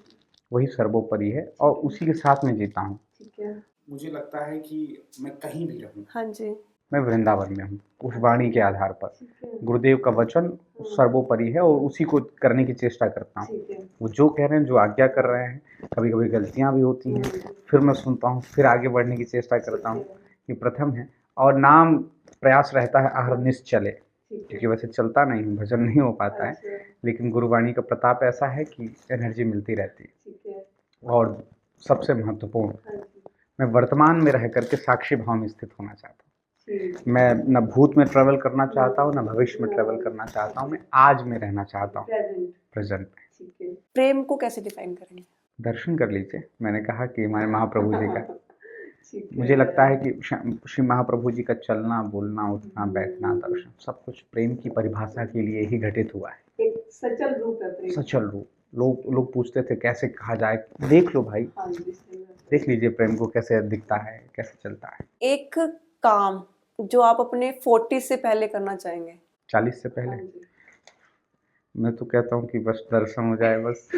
वही सर्वोपरि है और उसी के साथ में जीता हूँ। ठीक है। मुझे लगता है कि मैं कहीं भी रहूं, हाँ जी। मैं वृंदावन में हूँ उस वाणी के आधार पर। गुरुदेव का वचन सर्वोपरि है और उसी को करने की चेष्टा करता हूँ। वो जो कह रहे हैं, जो आज्ञा कर रहे हैं, कभी कभी गलतियाँ भी होती हैं, फिर मैं सुनता हूँ, फिर आगे बढ़ने की चेष्टा करता हूँ। ये प्रथम है। और नाम प्रयास रहता है आहर निश्चले, क्योंकि वैसे चलता नहीं हूँ, भजन नहीं हो पाता है, लेकिन गुरुवाणी का प्रताप ऐसा है कि एनर्जी मिलती रहती है। और सबसे महत्वपूर्ण, मैं वर्तमान में रह करके साक्षी भाव में स्थित होना चाहता हूँ। मैं न भूत में ट्रैवल करना चाहता हूँ, न भविष्य में ट्रैवल करना चाहता हूँ। मैं आज में रहना चाहता हूँ, प्रेजेंट में। प्रेम को कैसे डिफाइन करेंगे? दर्शन कर लीजिए। मैंने कहा कि हमारे महाप्रभु जी का, मुझे लगता है कि श्री महाप्रभु जी का चलना, बोलना, उठना, बैठना, दर्शन सब कुछ प्रेम की परिभाषा के लिए ही घटित हुआ है। एक सचल रूप है प्रेम। सचल रूप। लोग पूछते थे कैसे कहा जाए, देख लो भाई, देख लीजिए प्रेम को कैसे दिखता है, कैसे चलता है। एक काम जो आप अपने 40 से पहले करना चाहेंगे? 40 से पहले मैं तो कहता हूँ कि बस दर्शन हो जाए बस।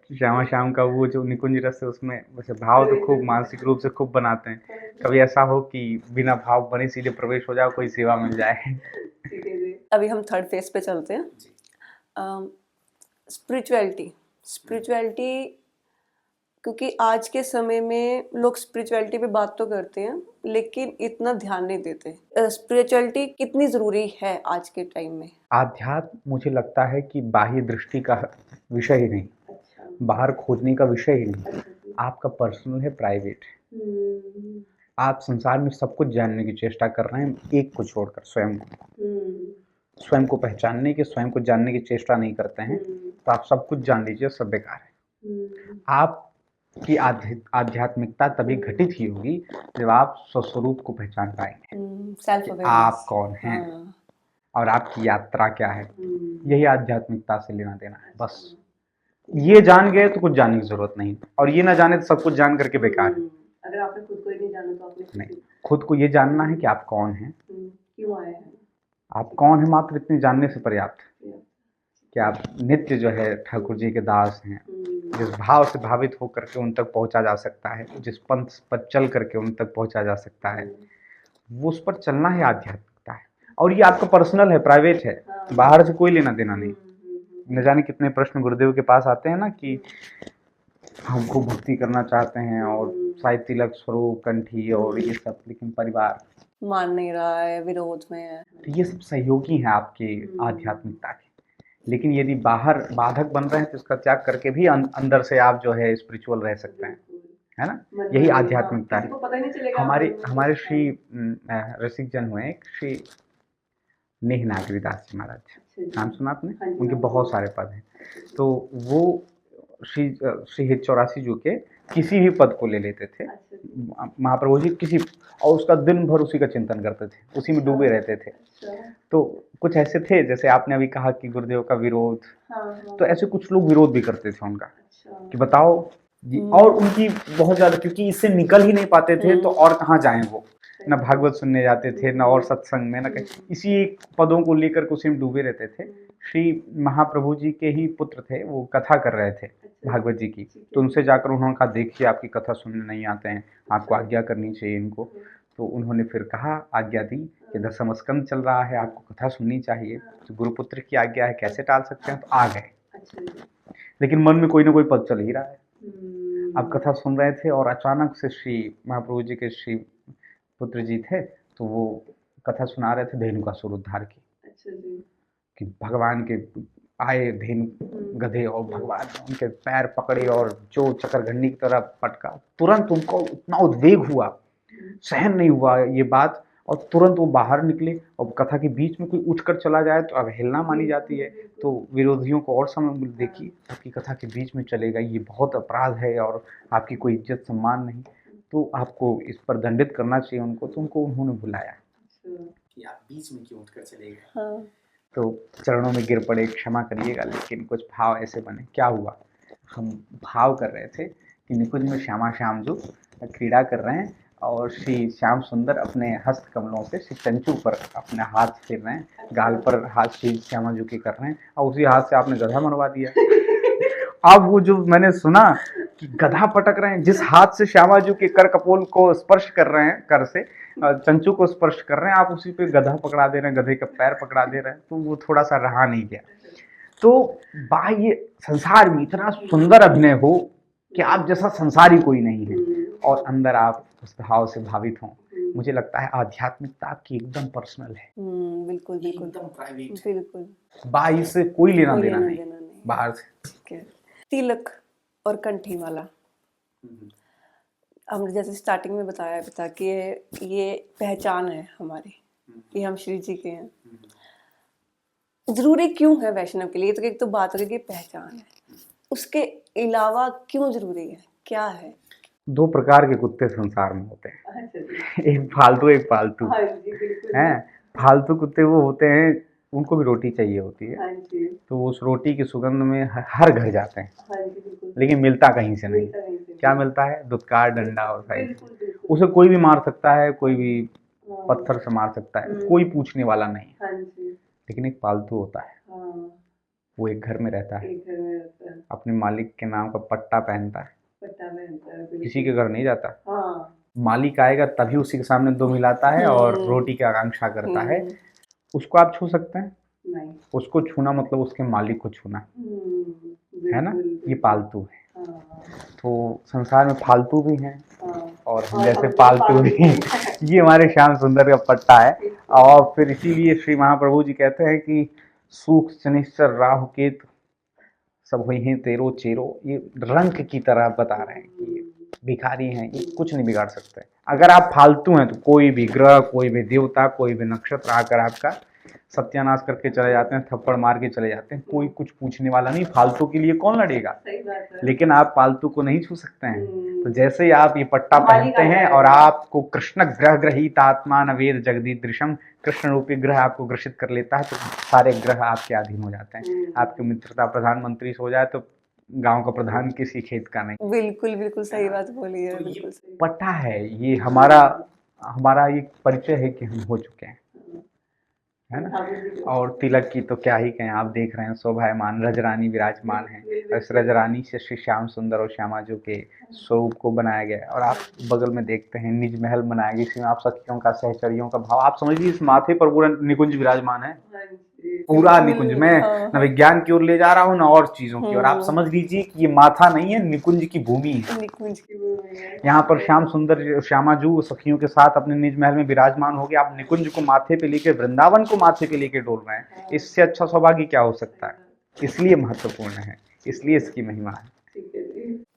श्यामा शाम का वो जो निकुंज रस है उसमें वैसे भाव तो खूब मानसिक रूप से खूब बनाते हैं। कभी ऐसा हो कि बिना भाव बने सीधे प्रवेश हो जाओ, कोई सेवा मिल जाए। अभी हम 3rd फेज पे चलते हैं। स्पिरिचुअलिटी, क्योंकि आज के समय में लोग स्पिरिचुअलिटी पे बात तो करते हैं लेकिन इतना ध्यान नहीं देते। स्पिरिचुअलिटी कितनी ज़रूरी है आज के टाइम में? आध्यात्म मुझे लगता है कि बाह्य दृष्टि का विषय ही नहीं, बाहर खोजने का विषय ही नहीं। आपका पर्सनल है, प्राइवेट है। आप संसार में सब कुछ जानने की चेष्टा कर रहे हैं, एक को छोड़कर स्वयं को पहचानने के, स्वयं को जानने की चेष्टा नहीं करते हैं, तो आप सब कुछ जान लीजिए, सब बेकार है। आपकी आध्यात्मिकता तभी घटित ही होगी जब आप स्वस्वरूप को पहचान पाएंगे कि आप कौन हैं और आपकी यात्रा क्या है। यही आध्यात्मिकता से लेना देना है। बस ये जान गए तो कुछ जानने की जरूरत नहीं, और ये ना जाने तो सब कुछ जान करके बेकार है। अगर आपने खुद को ही नहीं जाना तो आपने नहीं, खुद को ये जानना है कि आप कौन हैं, क्यों आए हैं। आप कौन हैं, मात्र इतने जानने से पर्याप्त है कि आप नित्य जो है ठाकुर जी के दास हैं। जिस भाव से भावित होकर के उन तक पहुंचा जा सकता है, जिस पंथ पर चल करके उन तक पहुंचा जा सकता है, वो उस पर चलना ही आध्यात्मिकता है। और ये आपका पर्सनल है, प्राइवेट है, बाहर से कोई लेना देना नहीं। न जाने कितने प्रश्न गुरुदेव के पास आते हैं ना कि हमको भक्ति करना चाहते हैं और शायद तिलक, स्वरूप, कंठी और ये सब, लेकिन परिवार मान नहीं रहा है, विरोध में है। तो ये सब सहयोगी हैं आपके आध्यात्मिकता के। लेकिन यदि बाहर बाधक बन रहे हैं तो इसका त्याग करके भी अंदर से आप जो है स्पिरिचुअल रह सकते हैं, है ना। यही आध्यात्मिकता है। हमारे श्री रसिक जन हुए श्री नेह नागरीदास जी महाराज, नाम सुना आपने? उनके बहुत सारे पद हैं। तो वो श्री 84 जी के किसी भी पद को ले लेते थे महाप्रभु जी, किसी, और उसका दिन भर उसी का चिंतन करते थे, उसी में डूबे रहते थे। तो कुछ ऐसे थे, जैसे आपने अभी कहा कि गुरुदेव का विरोध, तो ऐसे कुछ लोग विरोध भी करते थे उनका कि बताओ जी, और उनकी बहुत ज़्यादा, क्योंकि इससे निकल ही नहीं पाते थे तो और कहाँ जाएं वो, न भागवत सुनने जाते थे, न और सत्संग में, न कहीं, इसी पदों को लेकर के उसी में डूबे रहते थे। श्री महाप्रभु जी के ही पुत्र थे, वो कथा कर रहे थे भागवत जी की, तो उनसे जाकर उन्होंने कहा देखिए आपकी कथा सुनने नहीं आते हैं, आपको आज्ञा करनी चाहिए इनको। तो उन्होंने फिर कहा, आज्ञा दी कि 10वां स्कंद चल रहा है, आपको कथा सुननी चाहिए, तो गुरुपुत्र की आज्ञा है, कैसे टाल सकते हैं। तो आ गए, लेकिन मन में कोई ना कोई पद चल ही रहा है। आप कथा सुन रहे थे और अचानक से श्री महाप्रभु जी के श्री पुत्र जी थे, तो वो कथा सुना रहे थे धेनुकासुर उद्धार की, कि भगवान के आए धेनु गधे और भगवान उनके पैर पकड़े और जो चक्रघंटी की तरह पटका, तुरंत उनको इतना उद्वेग हुआ, सहन नहीं हुआ ये बात, और तुरंत वो बाहर निकले और कथा के बीच में कोई उठकर चला जाए तो अवहेलना मानी जाती है। तो विरोधियों को और समय मिल, देखिए आपकी कथा के बीच में चले गए, ये बहुत अपराध है और आपकी कोई इज्जत सम्मान नहीं, तो आपको इस पर दंडित करना चाहिए उनको। तो उनको उन्होंने बुलाया कि आप बीच में क्यों उठकर चले गए। हाँ। तो चरणों में गिर पड़े, क्षमा करिएगा, लेकिन कुछ भाव ऐसे बने। क्या हुआ, हम भाव कर रहे थे कि निकुंज में श्यामा श्याम जो क्रीड़ा कर रहे हैं और श्री श्याम सुंदर अपने हस्त कमलों से श्री चंचू पर अपने हाथ फेर रहे हैं, गाल पर हाथ श्री श्यामा जी के कर रहे हैं, और उसी हाथ से आपने गधा मरवा दिया। अब वो जो मैंने सुना कि गधा पटक रहे हैं, जिस हाथ से श्यामा जी के कर कपोल को स्पर्श कर रहे हैं, कर से चंचू को स्पर्श कर रहे हैं, आप उसी पे गधा पकड़ा दे रहे हैं, गधे का पैर पकड़ा दे रहे हैं। तो वो थोड़ा सा रहा नहीं गया। तो बाह्य संसार में इतना सुंदर अभिनय हो कि आप जैसा संसारी कोई नहीं है और अंदर आप उस भाव से भावित हों, मुझे लगता है आध्यात्मिकता आपकी एकदम पर्सनल है, बिल्कुल बिल्कुल एकदम प्राइवेट। बिल्कुल, बाह्य से कोई लेना कोई देना लेना नहीं, देना नहीं। बाहर से। ठीक है। तिलक और कंठी माला, हम्म, हमने जैसे स्टार्टिंग में बताया कि ये पहचान है हमारी, ये हम श्री जी के हैं। जरूरी क्यों है वैष्णव के लिए? तो एक तो बात हो गई कि पहचान है, उसके अलावा क्यों जरूरी है, क्या है? दो प्रकार के कुत्ते संसार में होते हैं, एक फालतू एक पालतू। हैं, फालतू कुत्ते वो होते हैं, उनको भी रोटी चाहिए होती है, तो उस रोटी की सुगंध में हर घर जाते हैं, लेकिन मिलता कहीं से नहीं। क्या मिलता है? दुत्कार, डंडा और साइकिल। उसे कोई भी मार सकता है, कोई भी पत्थर से मार सकता है, कोई पूछने वाला नहीं। लेकिन एक पालतू होता है, वो एक घर में रहता है, अपने मालिक के नाम का पट्टा पहनता है, किसी के घर नहीं जाता। मालिक आएगा तभी उसी के सामने दो मिलाता है और रोटी की आकांक्षा करता है। उसको आप छू सकते हैं? नहीं। उसको छूना मतलब उसके मालिक को छूना, है ना? ये पालतू है। तो संसार में फालतू भी हैं और हम जैसे पालतू भी हैं। ये हमारे श्याम सुंदर का पट्टा है। और फिर इसीलिए श्री महाप्रभु जी कहते हैं कि सूख शनिश्चर राहु केतु सब हुई हैं तेरो चेरो। ये रंग की तरह बता रहे हैं कि ये भिखारी हैं, ये कुछ नहीं बिगाड़ सकते। अगर आप फालतू हैं तो कोई भी ग्रह, कोई भी देवता, कोई भी नक्षत्र आकर आपका सत्यानाश करके चले जाते हैं, थप्पड़ मार के चले जाते हैं, कोई कुछ पूछने वाला नहीं। फालतू के लिए कौन लड़ेगा? लेकिन आप फालतू को नहीं छू सकते हैं। तो जैसे ही आप ये पट्टा पहनते हैं और आपको कृष्ण ग्रह ग्रहित आत्मा न वेद जगदीदृशम, कृष्ण रूपी ग्रह आपको ग्रसित कर लेता है, तो सारे ग्रह आपके अधीन हो जाते हैं। आपके मित्रता प्रधानमंत्री से हो जाए तो गांव का प्रधान किसी खेत का नहीं। बिल्कुल बिल्कुल सही बात बोली है, तो बिल्कुल सही। पट्टा है ये हमारा ये परिचय है कि हम हो चुके हैं, है ना? और तिलक की तो क्या ही कहें, आप देख रहे हैं शोभायमान रजरानी विराजमान है। इस रजरानी से श्री श्याम सुंदर और श्यामा जी के स्वरूप को बनाया गया है। और आप बगल में देखते हैं निज महल बनाया गया, इसमें आप सखियों का, सहचरियों का भाव। आप समझिए इस माथे पर पूरा निकुंज विराजमान है, पूरा निकुंज। मैं न विज्ञान की ओर ले जा रहा हूँ न और चीजों की ओर। आप समझ लीजिए कि ये माथा नहीं है, निकुंज की भूमि है। निकुंज की भूमि है। यहाँ पर श्याम सुंदर श्यामा जू सखियों के साथ अपने निज महल में विराजमान हो गए। आप निकुंज को माथे पे लेके, वृंदावन को माथे पे लेके डोल रहे हैं। इससे अच्छा सौभाग्य क्या हो सकता है? इसलिए महत्वपूर्ण है, इसलिए इसकी महिमा है।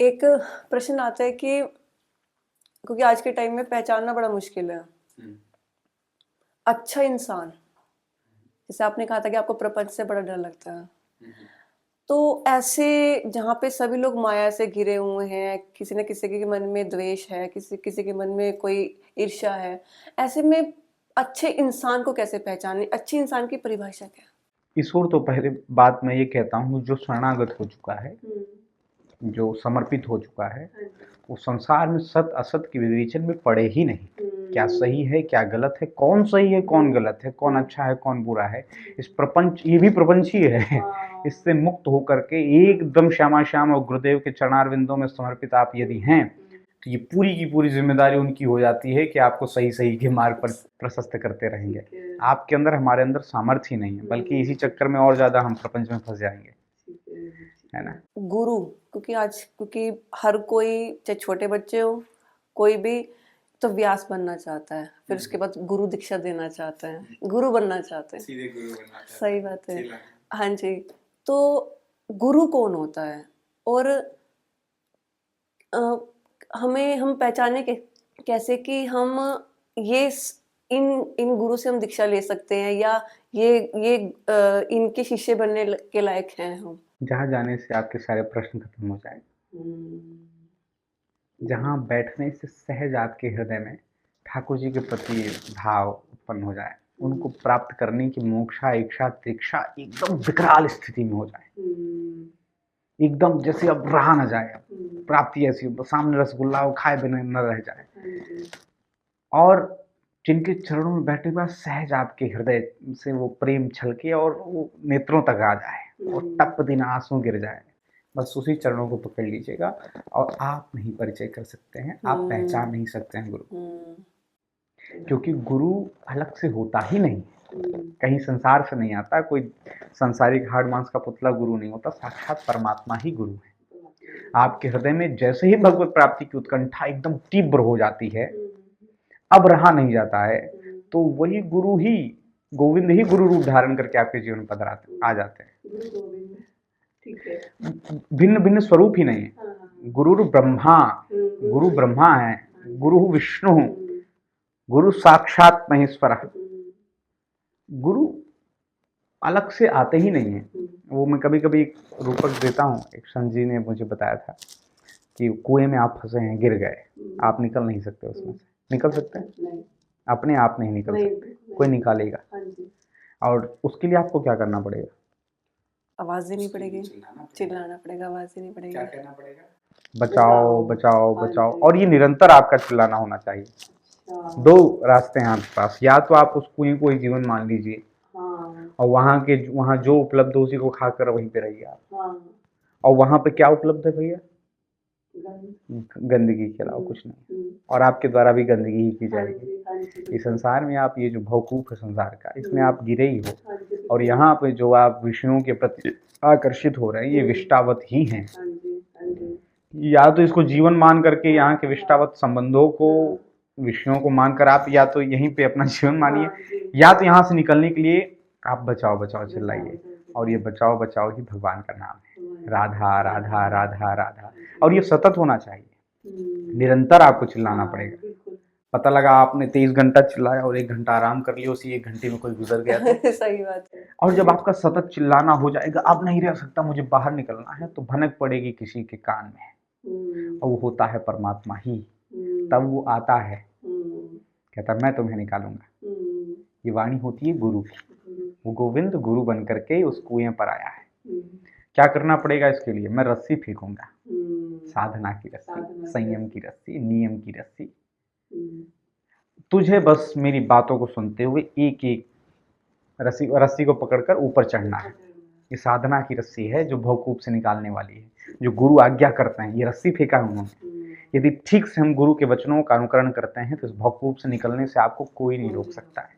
एक प्रश्न आता है कि क्योंकि आज के टाइम में पहचानना बड़ा मुश्किल है अच्छा इंसान, जैसे आपने कहा था कि आपको प्रपंच से बड़ा डर लगता है, तो ऐसे जहाँ पे सभी लोग माया से घिरे हुए हैं, किसी न किसी के मन में द्वेष है, किसी के मन में कोई ईर्ष्या है, ऐसे में अच्छे इंसान को कैसे पहचाने? अच्छे इंसान की परिभाषा क्या? ईश्वर तो पहले बात मैं ये कहता हूँ, जो शरणागत हो चुका है, जो समर्पित हो चुका है, वो संसार में सत असत के विवेचन में पड़े ही नहीं। क्या सही है, क्या गलत है, कौन सही है, कौन गलत है, कौन अच्छा है, कौन बुरा है, इस प्रपंच, ये भी प्रपंच ही है। इससे मुक्त होकर के एकदम श्यामा श्याम और गुरुदेव के चरणारविंदों में समर्पित आप यदि हैं, तो ये पूरी की पूरी जिम्मेदारी उनकी हो जाती है कि आपको सही सही के मार्ग पर प्रशस्त करते रहेंगे। आपके अंदर, हमारे अंदर सामर्थ्य ही नहीं है, बल्कि इसी चक्कर में और ज्यादा हम प्रपंच में फंस जाएंगे, है ना? गुरु, क्योंकि हर कोई, चाहे छोटे बच्चे हो, कोई भी, तो व्यास बनना चाहता है, फिर उसके बाद गुरु दीक्षा देना चाहता है, गुरु बनना चाहते हैं, सीधे गुरु बनना चाहते हैं। सही बात है। हाँ जी, तो गुरु कौन होता है और हम पहचाने कैसे कि हम ये इन इन गुरु से हम दीक्षा ले सकते हैं, या ये इनके शिष्य बनने के लायक हैं हम? जहाँ जाने से आपके सारे प्रश्न खत्म हो जाए, जहाँ बैठने से सहज आपके हृदय में ठाकुर जी के प्रति भाव उत्पन्न हो जाए, उनको प्राप्त करने की मोक्षा इच्छा दीक्षा एकदम विकराल स्थिति में हो जाए, एकदम जैसे अब रहा न जाए, अब प्राप्ति ऐसी हो, सामने रसगुल्ला हो खाए बिना न रह जाए, और जिनके चरणों में बैठने के बाद सहज आपके हृदय से वो प्रेम छलके और वो नेत्रों तक आ जाए और टप दिन आंसू गिर जाए, बस उसी चरणों को पकड़ लीजिएगा और आप नहीं परिचय कर सकते हैं, आप पहचान नहीं सकते हैं गुरु, क्योंकि गुरु अलग से होता ही नहीं, कहीं संसार से नहीं आता, कोई संसारिक हाड़ मांस का पुतला गुरु नहीं होता, साक्षात परमात्मा ही गुरु है। आपके हृदय में जैसे ही भगवत प्राप्ति की उत्कंठा एकदम तीव्र हो जाती है, अब रहा नहीं जाता है, तो वही गुरु ही, गोविंद ही गुरु रूप धारण करके आपके जीवन में पधराते आ जाते हैं। भिन्न भिन्न स्वरूप ही नहीं है। गुरु ब्रह्मा है, गुरु विष्णु, गुरु साक्षात महेश्वर। गुरु अलग से आते ही नहीं है। वो मैं कभी कभी एक रूपक देता हूँ, एक संत जी ने मुझे बताया था कि कुएं में आप फंसे हैं, गिर गए, आप निकल नहीं सकते उसमें से। निकल सकते हैं? अपने आप नहीं निकल सकते, कोई निकालेगा। और उसके लिए आपको क्या करना पड़ेगा? आवाज देनी पड़ेगी, चिल्लाना पड़ेगा, आवाज देनी पड़ेगी, क्या करना पड़ेगा? बचाओ बचाओ बचाओ, और ये निरंतर आपका चिल्लाना होना चाहिए। दो रास्ते हैं आपके पास, या तो आप उस कुएं को ही जीवन मान लीजिए और वहाँ जो उपलब्ध हो उसी को खाकर वहीं पे रहिए आप। और वहाँ पे क्या उपलब्ध है भैया? गंदगी के अलावा कुछ नहीं, और आपके द्वारा भी गंदगी ही की जाएगी। इस संसार में आप, ये जो भवकूप है संसार का, इसमें आप गिरे ही हो, और यहाँ पे जो आप विषयों के प्रति आकर्षित हो रहे हैं, ये विष्टावत ही हैं। या तो इसको जीवन मान करके यहाँ के विष्टावत संबंधों को, विषयों को मानकर आप या तो यहीं पे अपना जीवन मानिए, या तो यहाँ से निकलने के लिए आप बचाओ बचाओ चिल्लाइए। और ये बचाओ बचाओ ही भगवान का नाम है, राधा राधा राधा राधा। और ये सतत होना चाहिए, निरंतर आपको चिल्लाना पड़ेगा। पता लगा आपने 23 घंटा चिल्लाया और 1 घंटा आराम कर लिया, उसी 1 घंटे में कोई गुजर गया तो सही बात है। और जब आपका सतत चिल्लाना हो जाएगा, अब नहीं रह सकता, मुझे बाहर निकलना है, तो भनक पड़ेगी किसी के कान में, और वो होता है परमात्मा ही। तब वो आता है, कहता मैं तुम्हें निकालूंगा। ये वाणी होती है गुरु की। वो गोविंद गुरु बन करके उस कुएं पर आया है। क्या करना पड़ेगा इसके लिए? मैं रस्सी फेंकूंगा, साधना की रस्सी, संयम की रस्सी, नियम की रस्सी। तुझे बस मेरी बातों को सुनते हुए एक एक रस्सी को पकड़कर ऊपर चढ़ना है। ये साधना की रस्सी है जो भवकूप से निकालने वाली है, जो गुरु आज्ञा करते हैं। ये रस्सी फेंका है उन्होंने। यदि ठीक से हम गुरु के वचनों का अनुकरण करते हैं तो इस भवकूप से निकलने से आपको कोई नहीं रोक सकता है।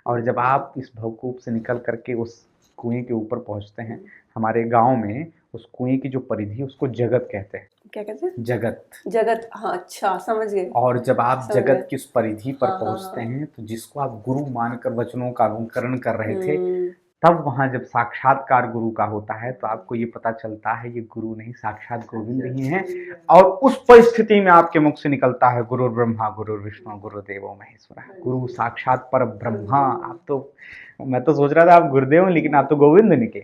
और जब आप इस भवकूप से निकल करके उस कुएं के ऊपर पहुंचते हैं, हमारे गांव में उस कुएं की जो परिधि है उसको जगत कहते हैं। क्या कहते हैं? जगत। जगत, हाँ, अच्छा, समझ गए। और जब आप समझ जगत गए। की उस परिधि पर हाँ, हाँ, पहुंचते हाँ। हैं, तो जिसको आप गुरु मानकर वचनों का अनुकरण कर रहे थे, तब वहां जब साक्षात्कार गुरु का होता है तो आपको ये पता चलता है ये गुरु नहीं, साक्षात गोविंद ही हैं। और उस परिस्थिति में आपके मुख से निकलता है गुरु ब्रह्मा गुरु विष्णु गुरुदेवो महेश्वरा, गुरु साक्षात पर ब्रह्मा। आप तो, मैं तो सोच रहा था आप गुरुदेव हैं, लेकिन आप तो गोविंद निकले।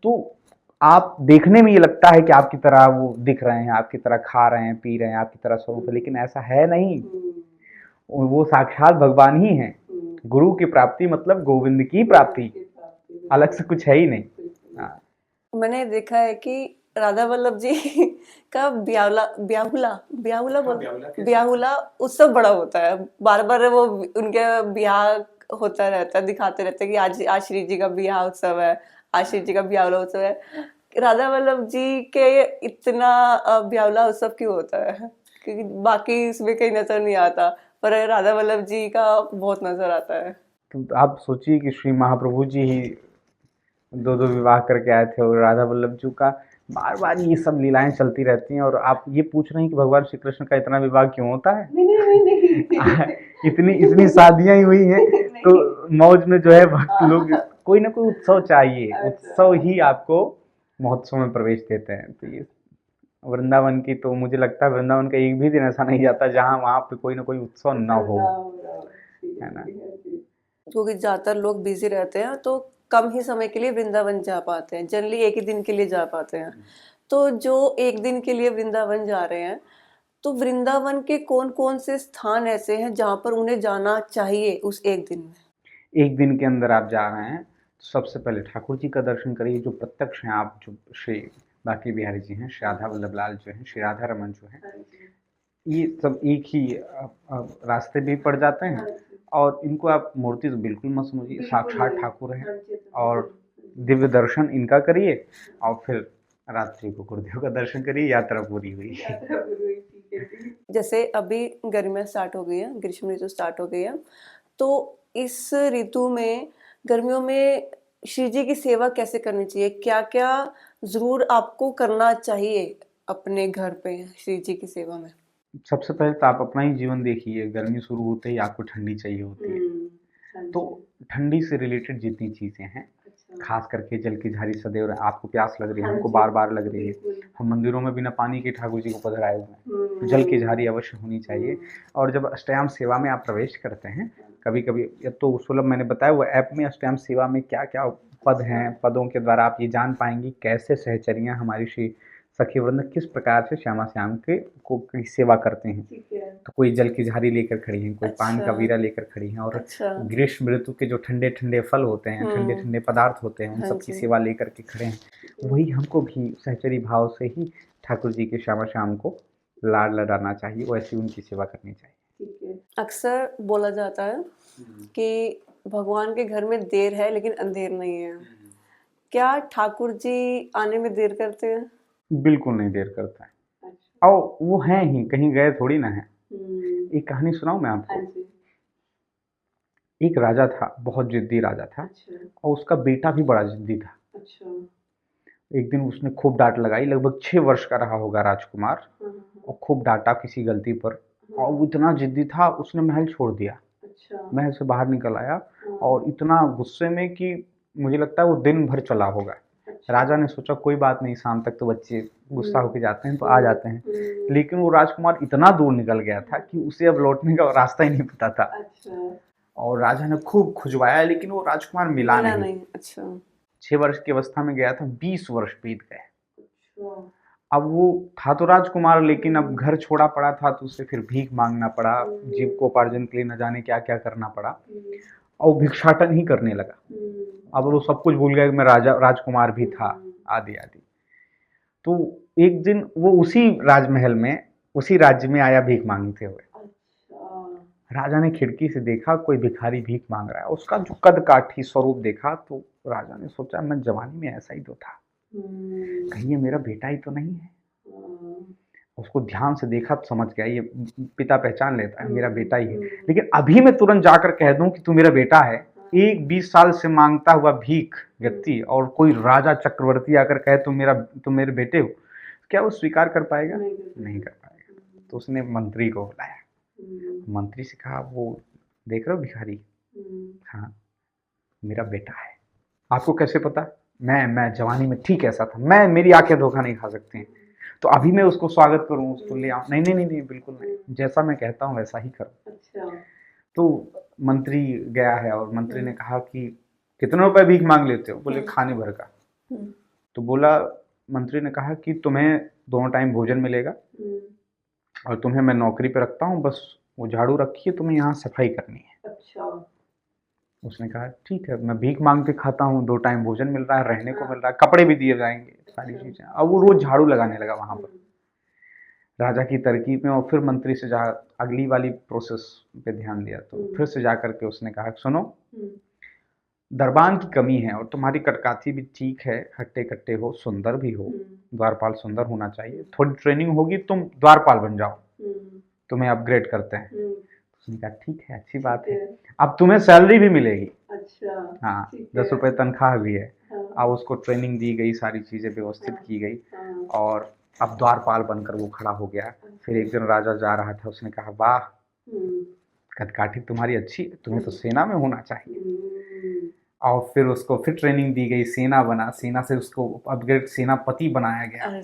तो आप देखने में ये लगता है कि आपकी तरह वो दिख रहे हैं, आपकी तरह खा रहे हैं, पी रहे हैं, आपकी तरह स्वरूप है, लेकिन ऐसा है नहीं। वो साक्षात भगवान ही हैं। गुरु की प्राप्ति मतलब गोविंद की प्राप्ति, अलग से कुछ है ही नहीं। मैंने देखा है कि राधा वल्लभ जी का ब्याहुला उत्सव बड़ा होता है। बार बार वो उनके ब्याह होता रहता है, दिखाते रहते हैं कि आज श्री जी का ब्याह उत्सव है, आज श्री जी का ब्याहुला उत्सव है। राधा वल्लभ जी के इतना ब्याहुला उत्सव क्यों होता है? क्योंकि बाकी इसमें कहीं नजर नहीं आता, पर राधा वल्लभ जी का बहुत नजर आता है। तो आप सोचिए कि श्री महाप्रभु जी ही 2 विवाह करके आए थे, और राधा वल्लभ जी का बार बार ये सब लीलाएं चलती रहती हैं, और आप ये पूछ रहे हैं कि भगवान श्री कृष्ण का इतना विवाह क्यों होता है? इतनी शादियां ही हुई हैं, तो मौज में जो है भक्त लोग, कोई ना कोई उत्सव चाहिए। उत्सव ही आपको महोत्सव में प्रवेश देते हैं। तो ये वृंदावन की, तो मुझे लगता है वृंदावन का एक भी दिन ऐसा नहीं जाता जहाँ वहाँ पे कोई ना कोई उत्सव न हो। है ना। क्योंकि ज़्यादातर लोग बिजी रहते हैं तो कम ही समय के लिए वृंदावन जा पाते हैं, जनरली एक ही दिन के लिए जा पाते हैं। तो जो एक दिन के लिए वृंदावन जा रहे हैं, तो वृंदावन के कौन कौन से स्थान ऐसे हैं जहाँ पर उन्हें जाना चाहिए उस एक दिन में? एक दिन के अंदर आप जा रहे हैं तो सबसे पहले ठाकुर जी का दर्शन करिए, जो प्रत्यक्ष हैं आप, जो श्री बांके बिहारी जी हैं, श्री राधा वल्लभ लाल जो हैं, श्री राधा रमन जो हैं, ये सब एक ही रास्ते भी पड़ जाते हैं। और इनको आप मूर्ति तो बिल्कुल मत समझिए, साक्षात ठाकुर हैं। और दिव्य दर्शन इनका करिए और फिर रात्रि को गुरुदेव का दर्शन करिए, यात्रा पूरी हुई। जैसे अभी गर्मियाँ स्टार्ट हो गई है, ग्रीष्म ऋतु स्टार्ट हो गई है, तो इस ऋतु में, गर्मियों में श्री जी की सेवा कैसे करनी चाहिए? क्या क्या ज़रूर आपको करना चाहिए अपने घर पे श्री जी की सेवा में? सबसे पहले तो आप अपना ही जीवन देखिए, गर्मी शुरू होते ही आपको ठंडी चाहिए होती है। तो ठंडी से रिलेटेड जितनी चीज़ें हैं, खास करके जल की झारी सदैव आपको प्यास लग रही है, हमको बार बार लग रही है, हम मंदिरों में बिना पानी के ठाकुर जी को पधराए हुए हैं, तो जल की झारी अवश्य होनी चाहिए। और जब अष्टयाम सेवा में आप प्रवेश करते हैं, कभी कभी तो सुलभ मैंने बताया वो ऐप में अष्टयाम सेवा में क्या क्या पद हैं, पदों के द्वारा आप ये जान पाएंगी कैसे सहचरियाँ हमारी श्री सखी वृंद किस प्रकार से श्यामा श्याम के को की सेवा करते हैं। तो कोई जल की झारी लेकर खड़ी हैं, कोई पान का वीरा लेकर खड़ी हैं, और ग्रीष्म ऋतु के जो ठंडे ठंडे फल होते हैं, ठंडे ठंडे पदार्थ होते हैं, उन सब की सेवा लेकर के खड़े हैं। वही हमको भी सहचरी भाव से ही ठाकुर जी के श्यामा श्याम को लाड लडाना चाहिए, वैसी उनकी सेवा करनी चाहिए। अक्सर बोला जाता है कि भगवान के घर में देर है लेकिन अंधेर नहीं है। क्या ठाकुर जी आने में देर करते हैं? बिल्कुल नहीं देर करता है। और वो हैं ही, कहीं गए थोड़ी ना है। एक कहानी सुनाऊं मैं आपको। एक राजा था, बहुत जिद्दी राजा था, और उसका बेटा भी बड़ा जिद्दी था। एक दिन उसने खूब डांट लगाई, लगभग 6 वर्ष का रहा होगा राजकुमार, और खूब डांटा किसी गलती पर, और वो इतना जिद्दी था उसने महल छोड़ दिया। महल से बाहर निकल आया और इतना गुस्से में कि मुझे लगता है वो दिन भर चला होगा। राजा ने सोचा कोई बात नहीं, शाम तक तो बच्चे गुस्सा होके जाते हैं तो आ जाते हैं, लेकिन वो राजकुमार इतना दूर निकल गया था कि उसे अब लौटने का रास्ता ही नहीं पता था। और राजा ने खूब खुजवाया लेकिन वो राजकुमार मिला नहीं। 6 वर्ष की अवस्था में गया था, 20 वर्ष बीत गए। अब वो था तो राजकुमार, लेकिन अब घर छोड़ा पड़ा था तो उसे फिर भीख मांगना पड़ा, जीविकोपार्जन के लिए न जाने क्या क्या करना पड़ा, और भिक्षाटन ही करने लगा। अब वो सब कुछ भूल गया कि मैं राजकुमार भी था, आदि आदि। तो एक दिन वो उसी राजमहल में, उसी राज्य में आया भीख मांगते हुए। राजा ने खिड़की से देखा कोई भिखारी भीख मांग रहा है, उसका जो कद काठी स्वरूप देखा तो राजा ने सोचा मैं जवानी में ऐसा ही तो था, कहीं ये मेरा बेटा ही तो नहीं है। उसको ध्यान से देखा तो समझ गया ये पिता पहचान लेता है, मेरा बेटा ही है। लेकिन अभी मैं तुरंत जाकर कह दूं कि तू मेरा बेटा है, एक 20 साल से मांगता हुआ भीख व्यक्ति और कोई राजा चक्रवर्ती आकर कहे तुम मेरे बेटे हो, क्या वो स्वीकार कर पाएगा? नहीं कर पाएगा। तो उसने मंत्री को बुलाया, मंत्री से कहा वो देख रहे हो भिखारी? हाँ मेरा बेटा है। आपको कैसे पता? मैं जवानी में ठीक ऐसा था, मेरी आंखें धोखा नहीं खा सकती हैं, तो अभी मैं उसको स्वागत करूं, उसको ले आऊं? नहीं बिल्कुल नहीं, जैसा मैं कहता हूं वैसा ही करो। तो मंत्री गया है और मंत्री ने कहा कि कितने रुपए भीख मांग लेते हो? बोले खाने भर का। तो बोला, मंत्री ने कहा कि तुम्हें दोनों टाइम भोजन मिलेगा और तुम्हें मैं नौकरी पे रखता हूँ, बस वो झाड़ू रखिए, तुम्हें यहाँ सफाई करनी है। उसने कहा ठीक है, मैं भीख मांग के खाता हूँ, 2 टाइम भोजन मिल रहा है, रहने को मिल रहा है, कपड़े भी दिए जाएंगे, सारी चीजें। अब वो रोज झाड़ू लगाने लगा वहां पर राजा की तरकीब में। और फिर मंत्री से अगली वाली प्रोसेस पे ध्यान दिया, तो फिर से जाकर के उसने कहा सुनो, दरबान की कमी है और तुम्हारी कटकाथी भी ठीक है, हट्टे कट्टे हो, सुंदर भी हो, द्वारपाल सुंदर होना चाहिए, थोड़ी ट्रेनिंग होगी तुम द्वारपाल बन जाओ, तुम्हें अपग्रेड करते हैं। उसने कहा ठीक है, अच्छी बात है, अब तुम्हें सैलरी भी मिलेगी। हाँ 10 रुपये तनख्वाह भी है। अब उसको ट्रेनिंग दी गई, सारी चीजें व्यवस्थित की गई और अब द्वारपाल बनकर वो खड़ा हो गया। फिर एक दिन राजा जा रहा था, उसने कहा वाह कदकाठी तुम्हारी अच्छी है, तुम्हें तो सेना में होना चाहिए। और फिर उसको फिर ट्रेनिंग दी गई, सेना बना, सेना से उसको अपग्रेड सेनापति बनाया गया।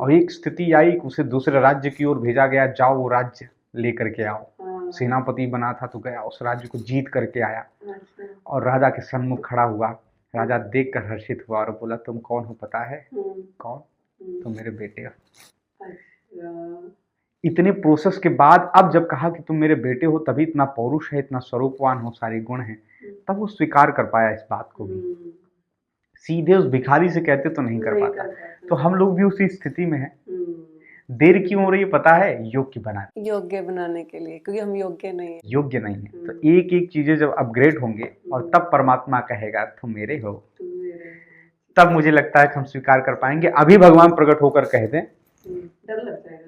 और एक स्थिति आई कि उसे दूसरे राज्य की ओर भेजा गया, जाओ वो राज्य लेकर के आओ। सेनापति बना था तो गया, उस राज्य को जीत करके आया अच्छा। और राजा के सन्मुख खड़ा हुआ। राजा देखकर हर्षित हुआ और बोला, तुम कौन हो पता है? कौन? तुम मेरे बेटे हो। अच्छा। इतने प्रोसेस के बाद अब जब कहा कि तुम मेरे बेटे हो, तभी इतना पौरुष है, इतना स्वरूपवान हो, सारे गुण हैं, तब वो स्वीकार कर पाया इस बात को भी। सीधे उस भिखारी से कहते तो नहीं कर पाता। तो हम लोग भी उसी स्थिति में हैं। देर क्यों हो रही है पता है? योग्य बनाने के लिए, क्योंकि हम योग्य नहीं है। योग्य नहीं है। तो एक एक चीजें जब अपग्रेड होंगे और तब परमात्मा कहेगा तुम मेरे हो, तब मुझे लगता है कि हम स्वीकार कर पाएंगे। अभी भगवान प्रकट होकर कह दें डर लगता है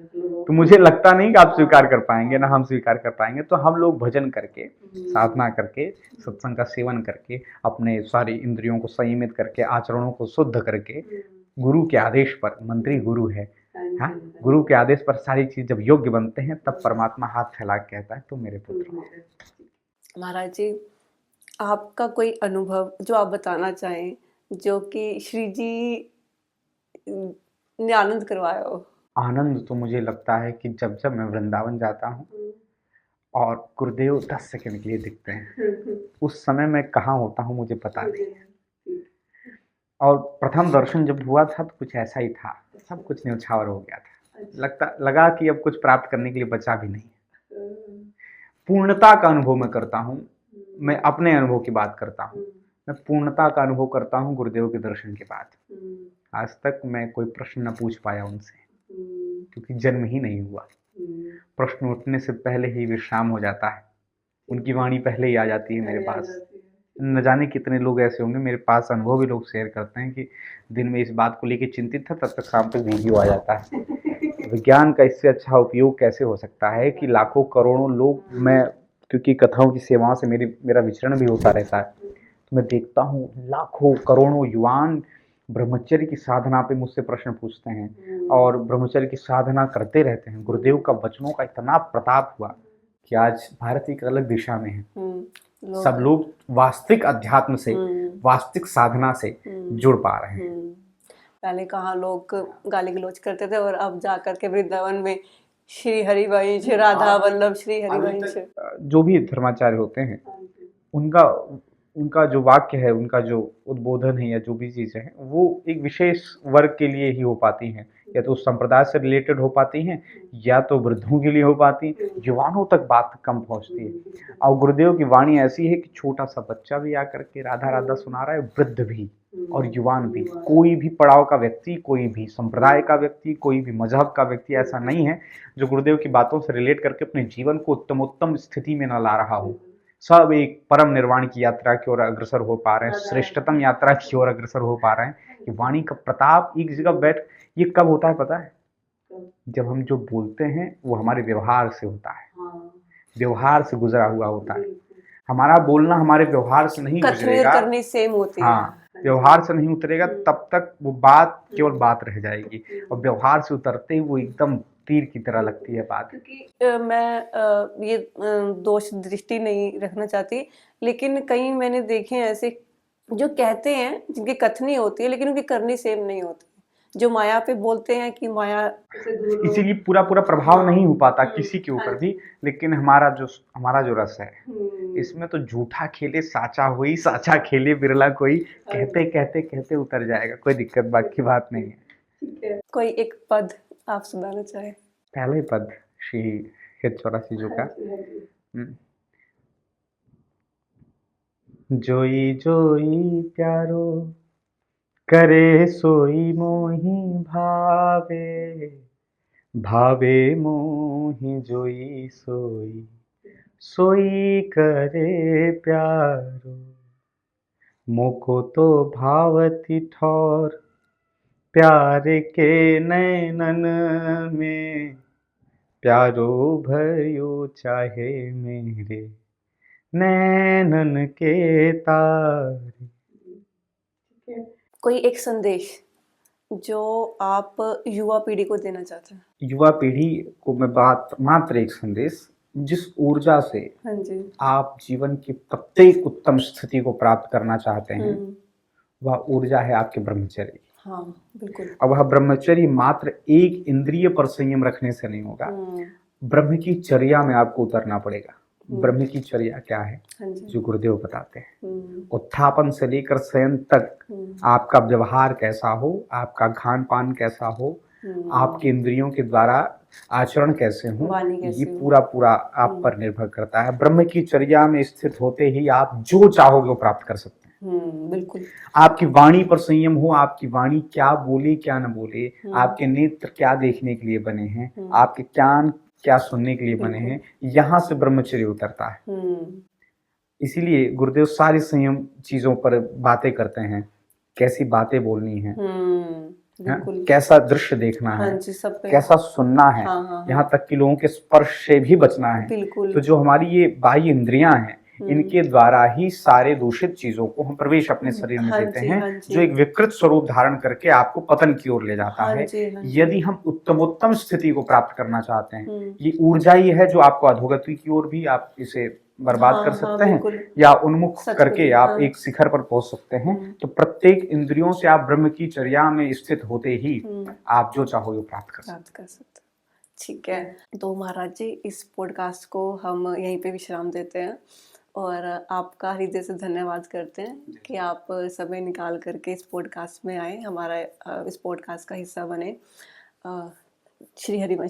तो मुझे लगता नहीं कि आप स्वीकार कर पाएंगे, ना हम स्वीकार कर पाएंगे। तो हम लोग भजन करके, साधना करके, सत्संग का सेवन करके, अपने सारी इंद्रियों को संयमित करके, आचरणों को शुद्ध करके, गुरु के आदेश पर, मंत्री गुरु है, हाँ, गुरु के आदेश पर सारी चीज जब योग्य बनते हैं, तब परमात्मा हाथ फैला के कहता है तुम मेरे पुत्र हो। महाराज जी, आपका कोई अनुभव जो आप बताना चाहें, जो कि श्री जी ने आनंद करवाया हो? आनंद तो मुझे लगता है कि जब जब मैं वृंदावन जाता हूँ और गुरुदेव 10 सेकंड के लिए दिखते हैं, उस समय मैं कहाँ होता हूँ मुझे पता नहीं है। और प्रथम दर्शन जब हुआ था तो कुछ ऐसा ही था, सब कुछ न्यौछावर हो गया था। लगा कि अब कुछ प्राप्त करने के लिए बचा भी नहीं। पूर्णता का अनुभव मैं करता हूँ। मैं अपने अनुभव की बात करता हूँ। मैं पूर्णता का अनुभव करता हूँ गुरुदेव के दर्शन के बाद। आज तक मैं कोई प्रश्न न पूछ पाया उनसे, क्योंकि जन्म ही नहीं हुआ। प्रश्न उठने से पहले ही विश्राम हो जाता है, उनकी वाणी पहले ही आ जाती है मेरे पास। न जाने कितने लोग ऐसे होंगे, मेरे पास अनुभव भी लोग शेयर करते हैं कि दिन में इस बात को लेकर चिंतित था, तब तक शाम तक वीडियो आ जाता है। विज्ञान का इससे अच्छा उपयोग कैसे हो सकता है कि लाखों करोड़ों लोग, मैं क्योंकि कथाओं की सेवाओं से मेरा विचरण भी होता रहता है, तो मैं देखता हूँ लाखों करोड़ों युवान ब्रह्मचर्य की साधना पे मुझसे प्रश्न पूछते हैं और ब्रह्मचर्य की साधना करते रहते हैं। गुरुदेव का वचनों का इतना प्रताप हुआ कि आज भारत एक अलग दिशा में है। सब लोग वास्तविक अध्यात्म से, वास्तविक साधना से जुड़ पा रहे हैं। पहले कहाँ लोग गाली गलौज करते थे, और अब जाकर के वृंदावन में श्री हरिवंश, राधा वल्लभ, श्री हरिवंश, जो भी धर्माचार्य होते हैं, उनका जो वाक्य है, उनका जो उद्बोधन है या जो भी चीज़ें हैं, वो एक विशेष वर्ग के लिए ही हो पाती हैं। या तो संप्रदाय से रिलेटेड हो पाती हैं, या तो वृद्धों के लिए हो पाती, युवानों तक बात कम पहुंचती है। और गुरुदेव की वाणी ऐसी है कि छोटा सा बच्चा भी आकर के राधा राधा सुना रहा है, वृद्ध भी और युवान भी, कोई भी पड़ाव का व्यक्ति, कोई भी संप्रदाय का व्यक्ति, कोई भी मजहब का व्यक्ति ऐसा नहीं है जो गुरुदेव की बातों से रिलेट करके अपने जीवन को उत्तमोत्तम स्थिति में न ला रहा हो। सब एक परम निर्वाण की यात्रा की ओर अग्रसर हो पा रहे हैं, श्रेष्ठतम यात्रा की ओर अग्रसर हो पा रहे हैं। ये वाणी का प्रताप एक जगह बैठ, ये कब होता है पता है? जब हम जो बोलते हैं वो हमारे व्यवहार से होता है, व्यवहार से गुजरा हुआ होता है। हमारा बोलना हमारे व्यवहार से नहीं गुजरेगा, करनी सेम होती है। हाँ, व्यवहार से नहीं उतरेगा, तब तक वो बात केवल बात रह जाएगी, और व्यवहार से उतरते ही वो एकदम तीर की तरह लगती है बात। क्योंकि मैं ये दोष दृष्टि नहीं रखना चाहती, लेकिन कई मैंने देखे हैं ऐसे जो कहते हैं, जिनकी कथनी होती है लेकिन उनकी करनी सेम नहीं होती, जो माया पे बोलते हैं कि माया, इसीलिए पूरा प्रभाव नहीं हो पाता किसी के ऊपर भी। लेकिन हमारा जो रस है, इसमें तो झूठा खेले साचा हुई, साचा खेले बिरला कोई, कहते कहते कहते उतर जाएगा, कोई दिक्कत बाकी बात नहीं है। कोई एक पद आप सुनाना चाहे? पहला ही पद श्री हित 84 जो का, जोई जोई प्यारो करे सोई मोही भावे, भावे मोही जोई सोई, सोई करे प्यारो, मोको तो भावती ठौर, प्यार के नैनन में, प्यारो भयो चाहे मेरे नैनन के तारे। कोई एक संदेश जो आप युवा पीढ़ी को देना चाहते हैं? युवा पीढ़ी को मैं मात्र एक संदेश, जिस ऊर्जा से हाँ जी, आप जीवन की प्रत्येक उत्तम स्थिति को प्राप्त करना चाहते हैं, वह ऊर्जा है आपके ब्रह्मचर्य। हाँ बिल्कुल। अब वह ब्रह्मचर्य मात्र एक इंद्रिय पर संयम रखने से नहीं होगा, ब्रह्म की चर्या में आपको उतरना पड़ेगा। हम्म। ब्रह्म की चर्या क्या है, हाँ जी। जो गुरुदेव बताते हैं। हम्म। उत्थापन से लेकर शयन तक हम्म। आपका व्यवहार कैसा हो, आपका खान पान कैसा हो, आपके इंद्रियों के द्वारा आचरण कैसे हो, वाणी ये कैसी हो। पूरा पूरा आप पर निर्भर करता है। ब्रह्म की चर्या में स्थित होते ही आप जो चाहोगे वो प्राप्त कर सकते हैं। बिल्कुल। आपकी वाणी पर संयम हो, आपकी वाणी क्या बोले क्या न बोले, आपके नेत्र क्या देखने के लिए बने हैं, आपके कान क्या सुनने के लिए बने हैं, यहाँ से ब्रह्मचर्य उतरता है। इसीलिए गुरुदेव सारी संयम चीजों पर बातें करते हैं, कैसी बातें बोलनी है, बिल्कुल। कैसा दृश्य देखना हाँ है, जी, सब पे। कैसा सुनना है, हाँ, हाँ, यहाँ हाँ। तक कि लोगों के स्पर्श से भी बचना है। बिल्कुल। तो जो हमारी ये बाह्य इंद्रियां हैं, इनके द्वारा ही सारे दूषित चीजों को हम प्रवेश अपने शरीर में हाँ देते जी, हैं, हाँ जी। जो एक विकृत स्वरूप धारण करके आपको पतन की ओर ले जाता हाँ है। जी, हाँ जी। यदि हम उत्तमोत्तम स्थिति को प्राप्त करना चाहते हैं, ये ऊर्जा ही है जो आपको अधोगति की ओर भी आप इसे बर्बाद कर सकते हैं, बिल्कुल। या उन्मुख सच करके बोली, आप हाँ। एक शिखर पर पहुंच सकते हैं। तो प्रत्येक इंद्रियों से आप ब्रह्म की चर्या में स्थित होते ही आप जो चाहो वो प्राप्त कर सकते हैं। प्राप्त कर सकते हैं। ठीक है, तो महाराज जी इस पॉडकास्ट को हम यहीं पे विश्राम देते हैं और आपका हृदय से धन्यवाद करते हैं कि आप समय निकाल करके इस पॉडकास्ट में आए, हमारा इस पॉडकास्ट का हिस्सा बने। श्री हरिवंश।